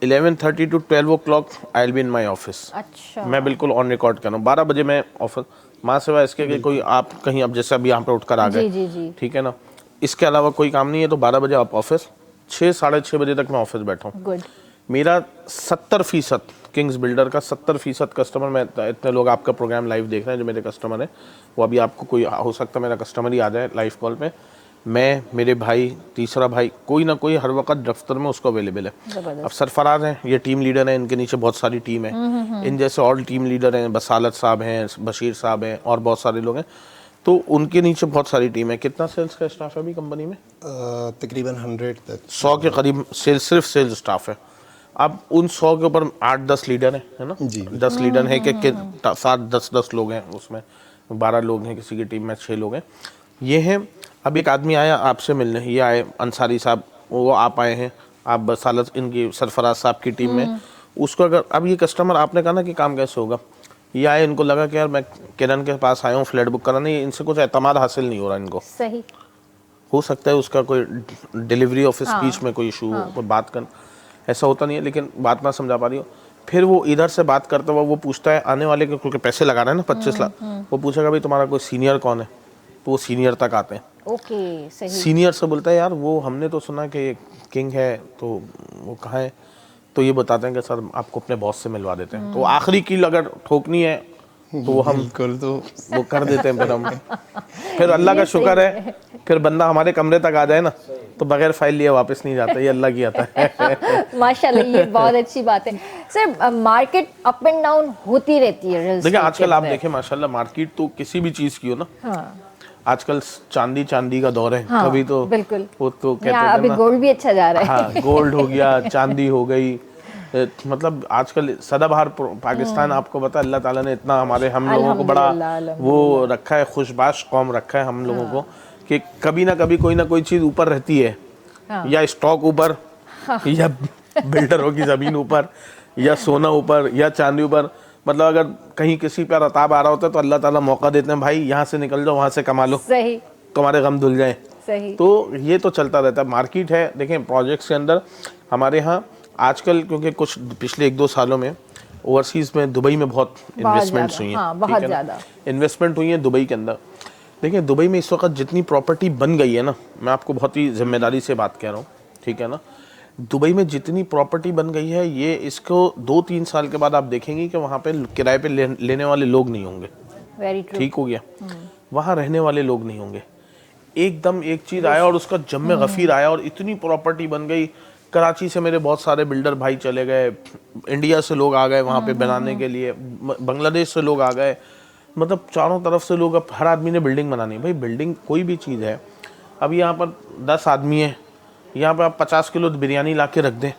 11:30 to 12 o'clock I will be in my office. अच्छा, मैं बिल्कुल ऑन रिकॉर्ड कर रहा हूँ। 12 बजे मैं ऑफिस, माँ सिवा इसके कि कोई आप कहीं अब जैसे अभी यहाँ पर उठकर आ गए, जी। ठीक है ना, इसके अलावा कोई काम नहीं है, तो 12 बजे आप ऑफिस, 6 साढ़े 6 बजे तक मैं ऑफिस बैठा हूँ। गुड। मेरा 70% किंग्स बिल्डर का 70% कस्टमर, मैं इतने लोग आपका प्रोग्राम लाइव देख रहे हैं जो मेरे कस्टमर हैं, वो अभी आपको कोई हो सकता है मेरा कस्टमर ही आ जाए लाइव कॉल पे, मैं, मेरे भाई, तीसरा भाई, कोई ना कोई हर वक्त दफ्तर में उसको अवेलेबल है। अब सरफराज हैं, ये टीम लीडर हैं, इनके नीचे बहुत सारी टीम है, इन जैसे और टीम लीडर हैं, बसालत साहब हैं, बशीर साहब हैं, और बहुत सारे लोग हैं, तो उनके नीचे बहुत सारी टीम है। कितना सेल्स का स्टाफ है अभी कंपनी में? तकरीबन 100 के करीब सिर्फ सेल्स स्टाफ है। अब उन 100 के ऊपर 8-10 लीडर हैं, है ना जी। 10 लीडर हैं कि 7-10 लोग हैं, उसमें 12 लोग हैं, किसी की टीम में 6 लोग हैं। ये हैं। अब एक आदमी आया आपसे मिलने, ये आए अंसारी साहब, वो आप आए हैं, आप बसालत इनकी सरफराज साहब की टीम में, उसको अगर अब ये कस्टमर, आपने कहा ना कि काम कैसे होगा, ये आए, इनको लगा कि यार मैं किरण के पास आया हूँ फ्लैट बुक कराने, इनसे कुछ एतमाद हासिल नहीं हो रहा इनको, सही, हो सकता है उसका कोई डिलीवरी ऑफ स्पीच में कोई इशू हो, कोई बात कर, ऐसा होता नहीं है, लेकिन बात ना समझा पा रही हो, फिर वो इधर से बात करता हुआ वो पूछता है आने वाले के, क्योंकि पैसे लगा रहे हैं ना 25 लाख, वो पूछेगा भाई तुम्हारा कोई सीनियर कौन है, तो वो सीनियर तक आते हैं। ओके, सही। सीनियर से बोलता है यार वो हमने तो सुना कि ये किंग है, तो वो कहाँ है, तो ये बताते हैं कि सर आपको अपने बॉस से मिलवा देते हैं। तो आखिरी कील अगर ठोकनी है तो हम बिल्कुल, तो वो कर देते हैं। फिर हम फिर अल्लाह का शुक्र है, फिर बंदा हमारे कमरे तक आ जाए ना तो बगैर फाइल लिए वापस नहीं जाता, ये अल्लाह की आता है। माशाल्लाह, ये बहुत अच्छी बात है sir. Market up and down होती रहती है real देखिए estate आजकल के आप अंदर। देखें माशाल्लाह, मार्केट तो किसी भी चीज की हो ना, हाँ, आजकल चांदी का दौर है। हाँ, कभी तो बिल्कुल, वो तो कहते यहाँ हैं अभी ना, गोल्ड भी अच्छा जा रहा है। हाँ, गोल्ड हो गया, चांदी हो गई, मतलब आजकल सदाबहार पाकिस्तान, आपको पता है अल्लाह ताला ने इतना हम लोगों को बड़ा अल्हम्दुलिल्लाह, वो रखा है, खुशबाश कौम रखा है हम लोगों को, कि कभी ना कभी कोई ना कोई चीज ऊपर रहती है, या स्टॉक ऊपर, या बिल्डरों की जमीन ऊपर, या सोना ऊपर, या चांदी ऊपर। मतलब अगर कहीं किसी पर अताब आ रहा होता है तो अल्लाह ताला मौका देते हैं, भाई यहाँ से निकल जाओ, वहाँ से कमा लो, सही, तुम्हारे गम धुल जाए। सही। तो ये तो चलता रहता है, मार्केट है। देखें प्रोजेक्ट्स के अंदर हमारे यहाँ आजकल, क्योंकि कुछ पिछले 1-2 सालों में ओवरसीज़ में दुबई में बहुत इन्वेस्टमेंट्स हुई हैं, हाँ, बहुत ठीक है ना? ज़्यादा इन्वेस्टमेंट हुई है दुबई के अंदर। देखिए दुबई में इस वक्त जितनी प्रॉपर्टी बन गई है ना, मैं आपको बहुत ही जिम्मेदारी से बात कह रहा हूँ, ठीक है ना, दुबई में जितनी प्रॉपर्टी बन गई है, ये इसको 2-3 साल के बाद आप देखेंगे कि वहाँ पे किराए पे लेने वाले लोग नहीं होंगे। Very true. ठीक हो गया, वहाँ रहने वाले लोग नहीं होंगे। एकदम एक चीज़ आया और उसका जम्मे गफीर आया और इतनी प्रॉपर्टी बन गई। कराची से मेरे बहुत सारे बिल्डर भाई चले गए, इंडिया से लोग आ गए वहाँ पे बनाने के लिए, बांग्लादेश से लोग आ गए, मतलब चारों तरफ से लोग, अब हर आदमी ने बिल्डिंग बनानी है। भाई बिल्डिंग कोई भी चीज़ है, अब यहाँ पर 10 आदमी है, यहाँ पर आप 50 किलो बिरयानी ला के रख दें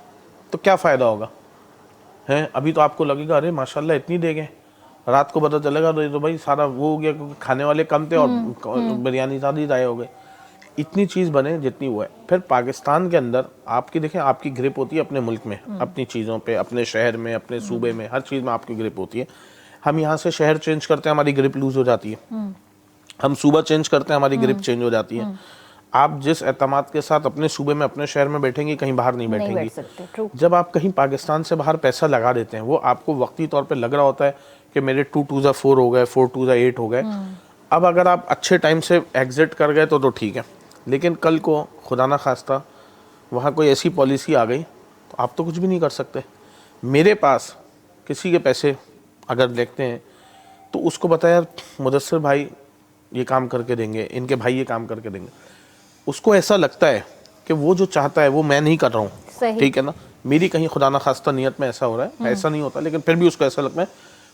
तो क्या फ़ायदा होगा, है? अभी तो आपको लगेगा अरे माशाल्लाह इतनी दे गए, रात को पता चलेगा तो भाई सारा वो हो गया, क्योंकि खाने वाले कम थे और बिरयानी ज़्यादा ज़ाया हो गई। इतनी चीज़ बने जितनी वो है। फिर पाकिस्तान के अंदर आपकी देखें, आपकी ग्रिप होती है अपने मुल्क में, अपनी चीज़ों पे, अपने शहर में, अपने सूबे में, हर चीज़ में आपकी ग्रिप होती है। हम यहाँ से शहर चेंज करते हैं, हमारी ग्रिप लूज़ हो जाती है। हम सूबा चेंज करते हैं, हमारी ग्रिप चेंज हो जाती है। आप जिस एतमाद के साथ अपने सूबे में, अपने शहर में बैठेंगी, कहीं बाहर नहीं बैठ बैठेंगी। सकते, true। जब आप कहीं पाकिस्तान से बाहर पैसा लगा देते हैं, वो आपको वक्ती तौर पे लग रहा होता है कि मेरे 2-2 4 हो गए, 4-2 8 हो गए। अब अगर आप अच्छे टाइम से एग्जिट कर गए तो ठीक है, लेकिन कल को खुदा ना खास्ता वहाँ कोई ऐसी पॉलिसी आ गई तो आप तो कुछ भी नहीं कर सकते। मेरे पास किसी के पैसे अगर देखते हैं तो उसको बताया मुदस्सिर भाई ये काम करके देंगे, इनके भाई ये काम करके देंगे, उसको ऐसा लगता है कि वो जो चाहता है वो मैं नहीं कर रहा हूँ, ठीक है ना, मेरी कहीं खुदा ना खास्ता नियत में ऐसा हो रहा है, ऐसा नहीं होता, लेकिन फिर भी उसको ऐसा लगता है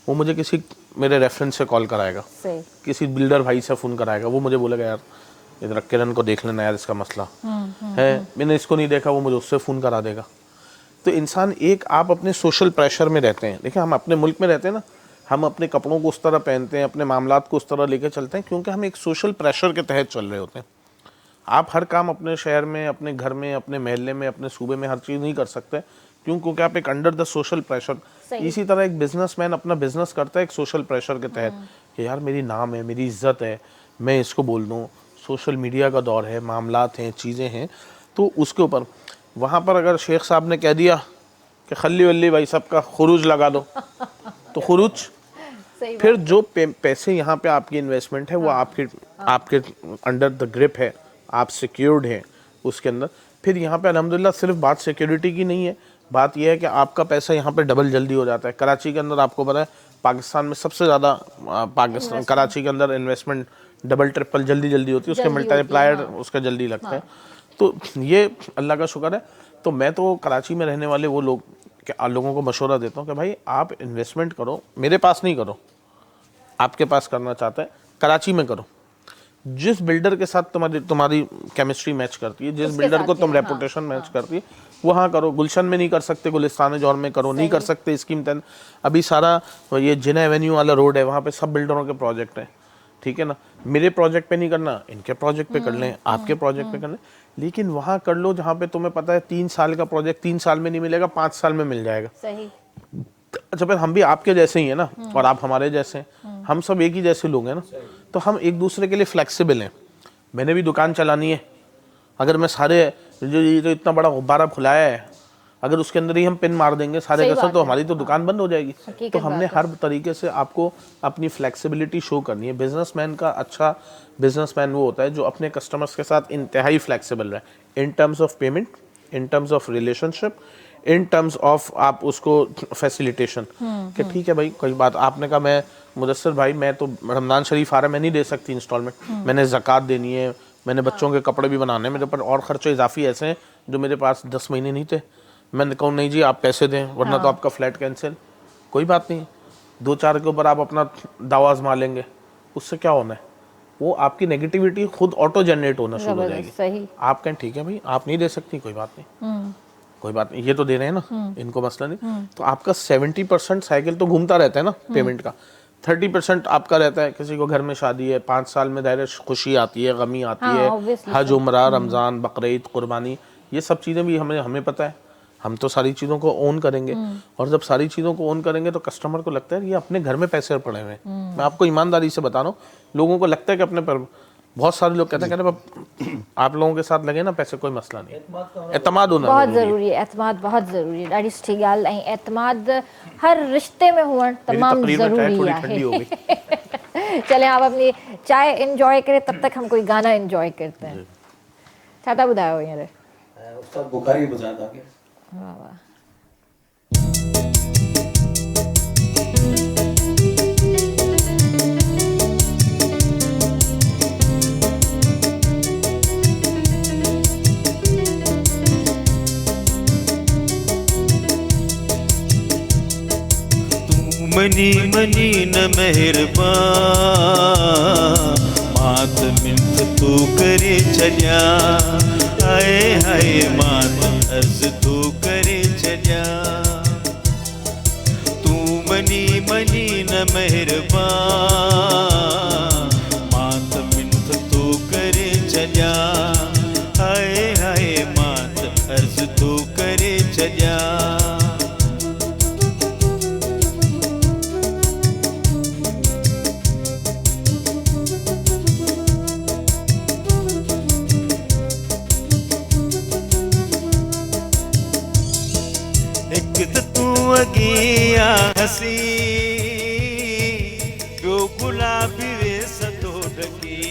वो मुझे किसी मेरे रेफरेंस से कॉल कराएगा, किसी बिल्डर भाई से फ़ोन कराएगा, वो मुझे बोलेगा यार इधर किरण को देख लेना यार, इसका मसला है, मैंने इसको नहीं देखा, वो मुझे उससे फ़ोन करा देगा। तो इंसान एक, आप अपने सोशल प्रेशर में रहते हैं। देखिए हम अपने मुल्क में रहते हैं ना, हम अपने कपड़ों को उस तरह पहनते हैं, अपने मामलात को उस तरह लेके चलते हैं, क्योंकि हम एक सोशल प्रेशर के तहत चल रहे होते हैं। आप हर काम अपने शहर में, अपने घर में, अपने महल्ले में, अपने सूबे में हर चीज़ नहीं कर सकते, क्योंकि आप एक अंडर द सोशल प्रेशर, सही। इसी तरह एक बिजनेसमैन अपना बिजनेस करता है एक सोशल प्रेशर के तहत कि यार मेरी नाम है, मेरी इज्जत है, मैं इसको बोल दूँ, सोशल मीडिया का दौर है, मामलात हैं, चीज़ें हैं, तो उसके ऊपर वहाँ पर अगर शेख साहब ने कह दिया कि खल्ली वल्ली भाई सबका खुरूज लगा दो तो खुरूज, सही फिर जो पैसे यहाँ पे आपकी इन्वेस्टमेंट है वो आपके अंडर द ग्रिप है, आप सिक्योर्ड हैं उसके अंदर। फिर यहाँ पे अल्हम्दुलिल्लाह सिर्फ बात सिक्योरिटी की नहीं है, बात यह है कि आपका पैसा यहाँ पे डबल जल्दी हो जाता है। कराची के अंदर आपको पता है पाकिस्तान में सबसे ज़्यादा पाकिस्तान कराची के अंदर इन्वेस्टमेंट डबल ट्रिपल जल्दी होती है, उसके मल्टीप्लायर उसका जल्दी लगता है। तो ये अल्लाह का शुक्र है। तो मैं तो कराची में रहने वाले वो लोगों को मशवरा देता हूँ कि भाई आप इन्वेस्टमेंट करो, मेरे पास नहीं करो, आपके पास करना चाहता है कराची में करो। जिस बिल्डर के साथ तुम्हारी केमिस्ट्री मैच करती है, जिस बिल्डर को तुम रेपुटेशन मैच करती है, वहाँ करो। गुलशन में नहीं कर सकते, गुलिस्तान जौहर में करो, नहीं कर सकते स्कीम 10। अभी सारा ये जिना एवेन्यू वाला रोड है, वहाँ पे सब बिल्डरों के प्रोजेक्ट हैं, ठीक है ना। मेरे प्रोजेक्ट पे नहीं करना, इनके प्रोजेक्ट पे कर लें, आपके प्रोजेक्ट पे कर लें, लेकिन वहाँ कर लो जहाँ पे तुम्हें पता है 3 साल का प्रोजेक्ट 3 साल में नहीं मिलेगा, 5 साल में मिल जाएगा। सही। अच्छा, फिर हम भी आपके जैसे ही हैं ना, और आप हमारे जैसे हैं, हम सब एक ही जैसे लोग हैं ना, तो हम एक दूसरे के लिए फ्लेक्सिबल हैं। मैंने भी दुकान चलानी है, अगर मैं सारे जो इतना बड़ा गुब्बारा खुलाया है, अगर उसके अंदर ही हम पिन मार देंगे सारे कसर, तो हमारी तो दुकान बंद हो जाएगी। तो हमने हर तरीके से आपको अपनी फ्लेक्सिबिलिटी शो करनी है। बिजनेसमैन का अच्छा बिजनेसमैन वो होता है जो अपने कस्टमर्स के साथ इंतहाई फ्लेक्सिबल रहे, in terms of payment, in terms of relationship, in terms of आप उसको फैसिलिटेशन कि ठीक है भाई कोई बात, आपने कहा मैं मुदस्सिर भाई मैं तो रमज़ान शरीफ आ रहा है, मैं नहीं दे सकती इंस्टॉलमेंट, मैंने ज़कात देनी है, मैंने बच्चों के कपड़े भी बनाने हैं, मेरे पर और खर्चे इजाफी ऐसे हैं जो मेरे पास 10 महीने नहीं थे, मैंने कहूँ नहीं जी आप पैसे दें वरना तो आपका फ्लैट कैंसिल। कोई बात नहीं, 2-4 के ऊपर आप अपना दावा आजमा लेंगे, उससे क्या होना है, वो आपकी नेगेटिविटी खुद ऑटो जनरेट होना शुरू हो जाएगी। आप कहें ठीक है भाई आप नहीं दे सकती, कोई बात नहीं, कोई बात नहीं, ये तो दे रहे हैं ना, इनको मसला नहीं। तो आपका 70% साइकिल तो घूमता रहता है ना पेमेंट का, 30% आपका रहता है किसी को घर में शादी है, 5 साल में दायरे खुशी आती है, गमी आती है, हज उम्रा रमज़ान बकरीद कुर्बानी, ये सब चीज़ें भी हमें पता है। हम तो सारी चीज़ों को ओन करेंगे, और जब सारी चीज़ों को ओन करेंगे तो कस्टमर को लगता है ये अपने घर में पैसे पड़े हुए हैं। मैं आपको ईमानदारी से बता रहा हूँ, लोगों को लगता है कि अपने पर, बहुत सारे लोग कहते हैं आप लोगों के साथ लगे ना पैसे, कोई मसला नहीं। एतमाद होना बहुत ज़रूरी है, एतमाद बहुत ज़रूरी है, ॾाढी सुठी ॻाल्हि। ऐं एतमाद हर रिश्ते में हुअणु तमामु ज़रूरी है। चले आप अपनी चाय इंजॉय करें, तब तक हम कोई गाना इंजॉय करते हैं। छा था ॿुधायो हींअर? उस्ताद बुखारी ॿुधायां तव्हांखे। वाह वाह। मनी मनी न मेहरबान मात मिंथ तू करे छॾिया, हाय हाय मात अर्ज़ तू करे छॾिया। तू मनी मनी न मेहरबान मात मिंथ तू करे छॾिया, हाय हाय मात अर्ज़ तू करे छॾिया। अगिया हसी ॿियो गुलाबी वेस थो ढकी,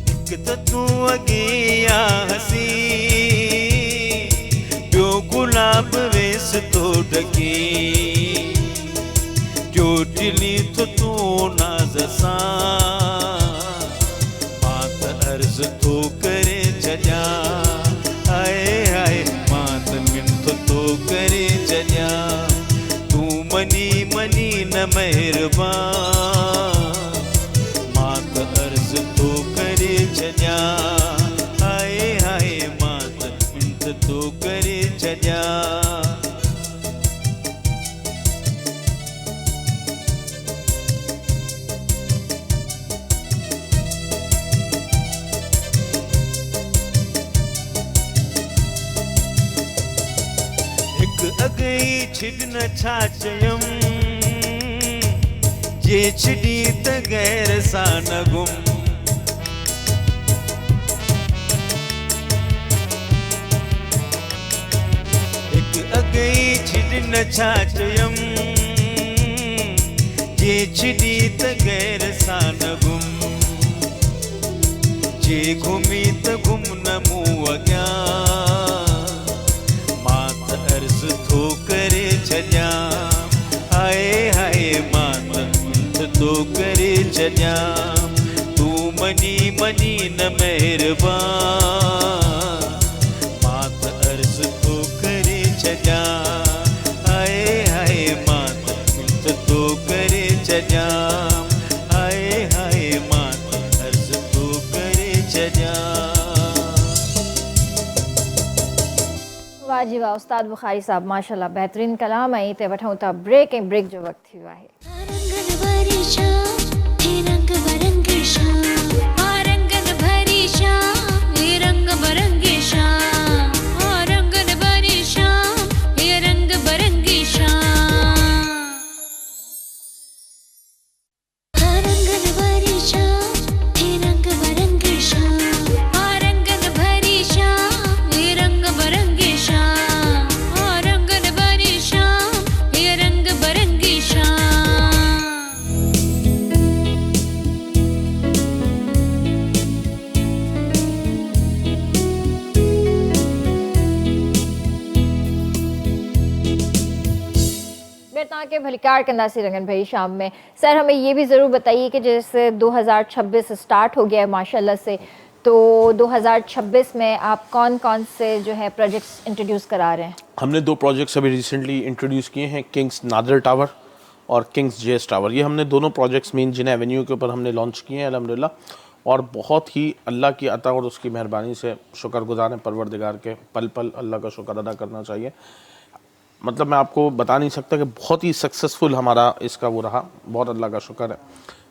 हिकु त तूं अगिया हसी ॿियो गुलाब वेस थो ढकी, चोटली तो तू नाज़ सां मात अर्ज़ तो करे छॾिया, हाय हाय मात मिंथ तो करे छॾिया। तू मनी मनी न मेहरबान मात अर्ज़ तो करे छॾिया, हाय हाय मात मिंथ तो करे छॾिया। अगई छिडन छाचयम जे छिडीत गैर सानगुम एक अगई छिडन छाचयम जे छिडीत गैर सानगुम जे घुमीत घुम नमू अग्या मात अर्ज थो करे छॾिया हाय हाय मात थो करे छॾिया तू मनी मनी न मेहरबान मात अर्ज थो करे छॾिया हाय हाय मात थो करे छॾिया हाय हाय मात अर्ज थो करे छॾिया वाह जी वाह उस्ताद बुखारी साहब माशाल्लाह बेहतरीन कलाम ऐं हिते वठूं था ब्रेक ऐं ब्रेक जो वक़्तु थी वियो आहे आरंगन भरी शाम हे रंग बरंगी शाम आरंगन भरी शाम हे रंग बरंगी शाम आरंगन भरी शाम हे रंग बरंगी शाम आरंगन भरी शाम हे रंग बरंगी शाम आरंगन भरी शाम हे रंग बरंगी शाम आरंगन भरी शाम हे रंग बरंगी शाम बेटा के भलिकार कंदासी रंगन भाई शाम में सर हमें ये भी ज़रूर बताइए कि जैसे 2026 स्टार्ट हो गया है माशाल्लाह से तो 2026 में आप कौन कौन से जो है प्रोजेक्ट्स इंट्रोड्यूस करा रहे हैं हमने 2 प्रोजेक्ट्स अभी रिसेंटली इंट्रोड्यूस किए हैं, किंग्स नादर टावर और किंग्स जेएस टावर। ये हमने दोनों प्रोजेक्ट्स मेन जिन एवेन्यू के ऊपर हमने लॉन्च किए हैं अल्हम्दुलिल्लाह, और बहुत ही अल्लाह की अता और उसकी मेहरबानी से शुक्रगुजार हैं परवरदिगार के, पल पल अल्लाह का शुक्र अदा करना चाहिए। मतलब मैं आपको बता नहीं सकता कि बहुत ही सक्सेसफुल हमारा इसका वो रहा, बहुत अल्लाह का शुक्र है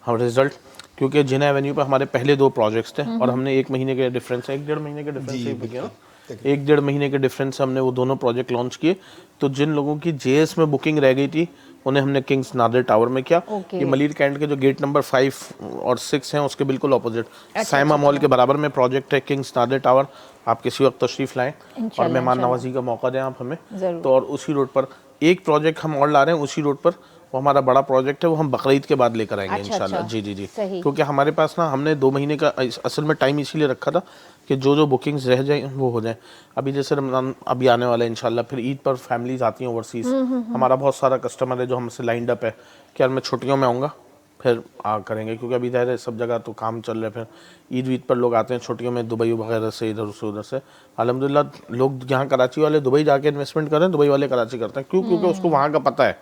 हम रिजल्ट, क्योंकि जिन एवेन्यू पे हमारे पहले 2 प्रोजेक्ट्स थे और हमने 1 महीने के डिफरेंस से 1-1.5 महीने के डिफरेंस से किया ना, 1-1.5 महीने के डिफरेंस से हमने वो दोनों प्रोजेक्ट लॉन्च किए। तो जिन लोगों की जेएस में बुकिंग रह गई थी उन्हें हमने किंग्स नादर टावर में किया। ये मलिर कैंट के जो गेट नंबर 5 और 6 हैं उसके बिल्कुल ऑपोजिट साइमा मॉल के बराबर में प्रोजेक्ट है किंग्स नादर टावर। आप किसी वक्त तशरीफ लाएं और मेहमान नवाजी का मौका दें आप हमें। तो और उसी रोड पर एक प्रोजेक्ट हम और ला रहे हैं, उसी रोड पर वो हमारा बड़ा प्रोजेक्ट है, वो हम बकरीद के बाद लेकर आएंगे इंशाल्लाह। जी जी जी, क्योंकि हमारे पास ना हमने 2 महीने का असल में टाइम इसीलिए रखा था कि जो बुकिंग्स रह जाए वो हो जाए। अभी जैसे रमज़ान अभी आने वाला है इंशाल्लाह, फिर ईद पर फैमिलीज आती हैं ओवरसीज, हमारा बहुत सारा कस्टमर है जो हमसे लाइंड अप है कि यार मैं छुट्टियों में आऊँगा फिर करेंगे, क्योंकि अभी ज़ाहिर है सब जगह तो काम चल रहे हैं। फिर ईद वीद पर लोग आते हैं छुट्टियों में, दुबई वगैरह से इधर से उधर से। अल्हम्दुलिल्लाह लोग यहाँ कराची वाले दुबई जाके इन्वेस्टमेंट करें, दुबई वाले कराची करते हैं। क्यों? क्योंकि उसको वहाँ का पता है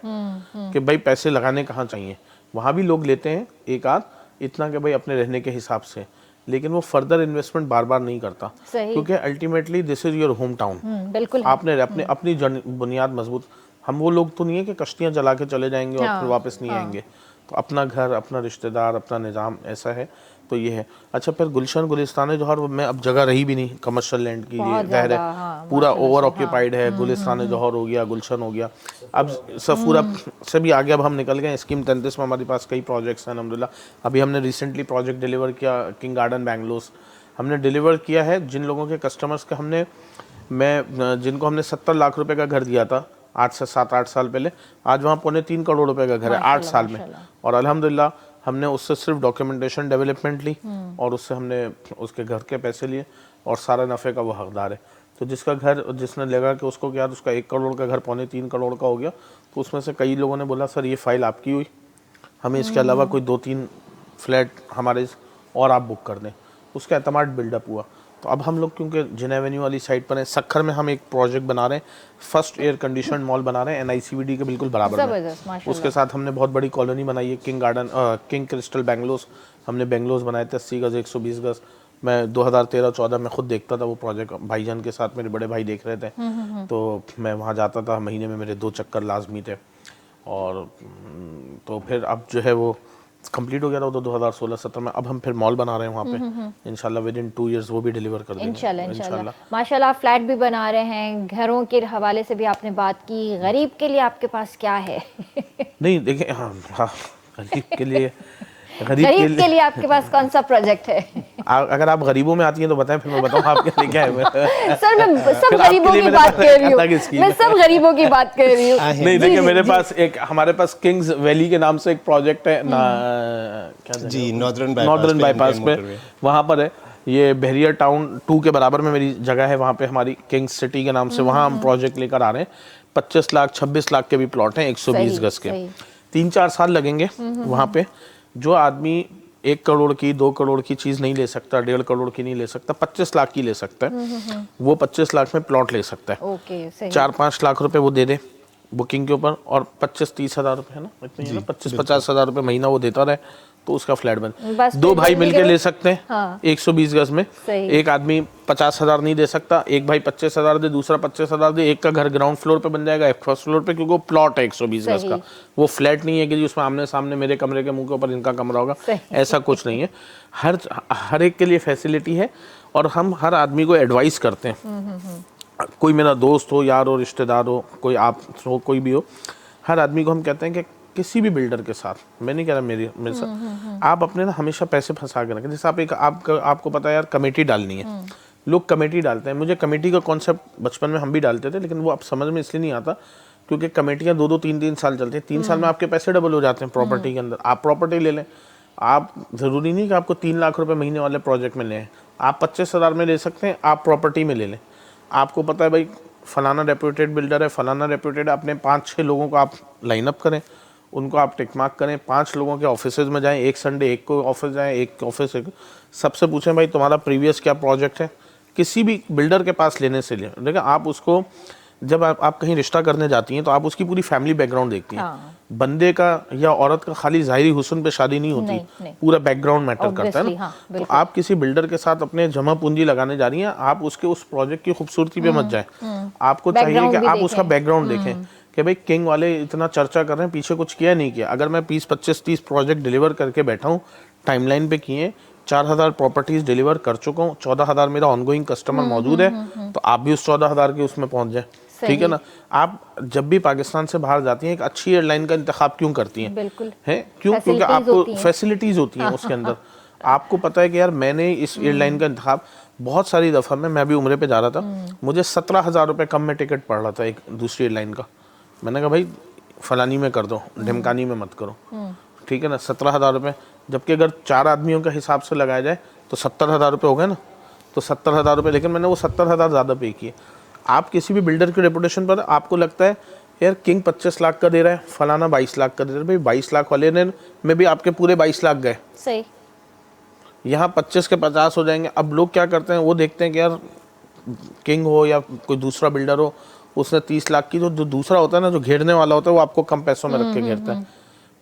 कि भाई पैसे लगाने कहाँ चाहिए। वहाँ भी लोग लेते हैं एक आध इतना कि भाई अपने रहने के हिसाब से, लेकिन वो फर्दर इन्वेस्टमेंट बार बार नहीं करता, क्योंकि ultimately this is your home town. बिल्कुल आपने अपनी बुनियाद मजबूत, हम वो लोग तो नहीं है कि कश्तियाँ जला के चले जाएंगे और फिर वापस नहीं आएंगे। तो अपना घर, अपना रिश्तेदार, अपना निज़ाम ऐसा है, तो ये है। अच्छा, फिर गुलशन गुलिस्तान जौहर में अब जगह रही भी नहीं कमर्शियल लैंड की, ज़ाहिर है पूरा ओवर ऑक्यूपाइड है। गुलिस्तान जौहर हो गया, गुलशन हो गया, अब सफूरा से भी आगे अब हम निकल गए। स्कीम 33 में हमारे पास कई प्रोजेक्ट्स हैं अल्हम्दुलिल्लाह। अभी हमने रिसेंटली प्रोजेक्ट डिलीवर किया किंग गार्डन बेंगलोर, हमने डिलीवर किया है जिन लोगों के कस्टमर्स के जिनको हमने 70 लाख रुपए का घर दिया था आज से 7-8 साल पहले, आज वहाँ 2.25 करोड़ रुपए का घर है 8 साल में। और अल्हम्दुलिल्लाह हमने उससे सिर्फ डॉक्यूमेंटेशन डेवलपमेंट ली और उससे हमने उसके घर के पैसे लिए और सारा नफ़े का वो हकदार है। तो जिसका घर, जिसने लगा कि उसको क्या उसका 1 करोड़ का घर 2.25 करोड़ का हो गया, तो उसमें से कई लोगों ने बोला सर ये फ़ाइल आपकी हुई, हमें इसके अलावा कोई 2-3 फ्लैट हमारे और आप बुक कर दें। उसका एतमाद बिल्डअप हुआ। तो अब हम लोग क्योंकि जिन एवेन्यू वाली साइड पर हैं, सक्खर में हम एक प्रोजेक्ट बना रहे हैं, फर्स्ट एयर कंडीशन मॉल बना रहे हैं NICVD के बिल्कुल बराबर में। उसके साथ हमने बहुत बड़ी कॉलोनी बनाई है king garden, king crystal Bangalore. हमने बेंगलोर बनाए थे 80 गज 120 गज। मैं 2013-14 में खुद देखता था वो प्रोजेक्ट, भाईजान के साथ मेरे बड़े भाई देख रहे थे, तो मैं वहाँ जाता था, महीने में मेरे 2 चक्कर लाजमी थे। और तो फिर अब जो है वो कंप्लीट हो गया था वो तो 2016-17 में। अब हम फिर मॉल बना रहे हैं वहाँ पे, इंशाल्लाह विद इन 2 इयर्स वो भी डिलीवर कर देंगे इंशाल्लाह। माशाल्लाह, आप फ्लैट भी बना रहे हैं, घरों के हवाले से भी आपने बात की, गरीब के लिए आपके पास क्या है? नहीं देखिए, हाँ गरीब के लिए, गरीब के लिए आपके पास कौन सा प्रोजेक्ट है? अगर आप गरीबों में आती हैं तो बताएं, फिर मैं बताऊँ आपके लिए क्या है। सर मैं सब गरीबों की बात कर रही हूँ, मैं सब गरीबों की बात कर रही हूँ। नहीं देखिए, मेरे पास एक, हमारे पास किंग्स वैली के नाम से एक प्रोजेक्ट है ना, क्या जी, नॉर्दर्न बाईपास पे, वहाँ पर है। ये बहरिया टाउन 2 के बराबर में मेरी जगह है, वहाँ पे हमारी किंग्स सिटी के नाम से वहाँ हम प्रोजेक्ट लेकर आ रहे हैं। 25 लाख 26 लाख के भी प्लॉट हैं, 120 गज के। 3-4 साल लगेंगे वहाँ पे। जो आदमी 1 करोड़ की 2 करोड़ की चीज़ नहीं ले सकता, 1.5 करोड़ की नहीं ले सकता, 25 लाख की ले सकता है, वो 25 लाख में प्लॉट ले सकता है। ओके, सही। 4-5 लाख रुपए वो दे दे बुकिंग के ऊपर, और 25-30 हज़ार रुपये है ना, इतने ही ना, 25-50 हज़ार रुपये महीना वो देता रहे, तो उसका फ्लैट बन। बस 2 भाई मिलके ले सकते हैं। हाँ। 120 गज में सही। एक आदमी 50 हज़ार नहीं दे सकता, एक भाई 25 हज़ार दे, दूसरा 25 हज़ार दे, एक का घर ग्राउंड फ्लोर पे बन जाएगा, एक फर्स्ट फ्लोर पे, क्योंकि वो प्लॉट है 120 गज का। वो फ्लैट नहीं है कि जी उसमें आमने सामने मेरे कमरे के मुंह के ऊपर इनका कमरा होगा, ऐसा कुछ नहीं है। हर एक के लिए फैसिलिटी है, और हम हर आदमी को एडवाइस करते हैं। कोई मेरा दोस्त हो, यार हो, रिश्तेदार हो, कोई आप हो, कोई भी हो, हर आदमी को हम कहते हैं कि किसी भी बिल्डर के साथ, मैं नहीं कह रहा मेरे साथ, आप अपने ना हमेशा पैसे फंसा के रखें। जैसे आपको पता है यार, कमेटी डालनी है, लोग कमेटी डालते हैं। मुझे कमेटी का कॉन्सेप्ट बचपन में हम भी डालते थे, लेकिन वो अब समझ में इसलिए नहीं आता क्योंकि कमेटियाँ 2-2, 3-3 साल चलती हैं। 3 साल में आपके पैसे डबल हो जाते हैं प्रॉपर्टी के अंदर। आप प्रॉपर्टी ले लें, आप ज़रूरी नहीं कि आपको 3 लाख रुपए महीने वाले प्रोजेक्ट में लें, आप 25 हज़ार में ले सकते हैं, आप प्रॉपर्टी में ले लें। आपको पता है भाई फलाना रेप्यूटेड बिल्डर है, फलाना रेप्यूटेड, अपने 5-6 लोगों को आप लाइनअप करें, उनको आप टिक मार्क करें, 5 लोगों के ऑफिसेज में जाएं, एक संडे एक को ऑफिस जाएं, एक ऑफिस सबसे पूछें भाई तुम्हारा प्रीवियस क्या प्रोजेक्ट है। किसी भी बिल्डर के पास लेने से ले, लेकिन आप उसको जब आप कहीं रिश्ता करने जाती हैं तो आप उसकी पूरी फैमिली बैकग्राउंड देखती हैं। बंदे का या औरत का खाली ज़ाहिरी हुस्न पे शादी नहीं होती, पूरा बैकग्राउंड मैटर करता है ना। तो आप किसी बिल्डर के साथ अपने जमा पूंजी लगाने जा रही हैं, आप उसके उस प्रोजेक्ट की खूबसूरती पे मत जाएं, आपको चाहिए कि आप उसका बैकग्राउंड देखें कि भाई किंग वाले इतना चर्चा कर रहे हैं, पीछे कुछ किया नहीं किया। अगर मैं 20-25-30 प्रोजेक्ट डिलीवर करके बैठा हूँ, टाइमलाइन पे किए, 4000 प्रॉपर्टीज डिलीवर कर चुका हूँ, 14000 मेरा ऑनगोइंग कस्टमर मौजूद है, तो आप भी उस 14000 के उसमें पहुंच जाए, ठीक है ना। आप जब भी पाकिस्तान से बाहर जाती हैं, एक अच्छी एयरलाइन का इंतखाब क्यों करती हैं? बिल्कुल है क्यों? क्योंकि आपको फैसिलिटीज होती हैं उसके अंदर। आपको पता है कि यार मैंने इस एयरलाइन का इंतखाब बहुत सारी दफ़ा में, मैं भी उम्रे पे जा रहा था, मुझे 17,000 रुपये कम में टिकट पड़ रहा था एक दूसरी एयरलाइन का। मैंने कहा भाई फलानी में कर दो, ढिमकानी में मत करो, ठीक है ना। 17,000 रुपये, जबकि अगर 4 आदमियों के हिसाब से लगाया जाए तो 70,000 रुपये हो गए ना, तो 70,000 रुपये, लेकिन मैंने वो 70,000 ज़्यादा पे किए। आप किसी भी बिल्डर की रेपुटेशन पर आपको लगता है यार किंग 25 लाख का दे रहा है, फलाना 22 लाख का दे रहा है, भाई 22 लाख वाले ने में भी आपके पूरे 22 लाख गए, सही। यहाँ 25 के 50 हो जाएंगे। अब लोग क्या करते हैं, वो देखते हैं कि यार किंग हो या कोई दूसरा बिल्डर हो, उसने 30 लाख की, जो दूसरा होता है ना, जो घेरने वाला होता है, वो आपको कम पैसों में रख के घेरता है,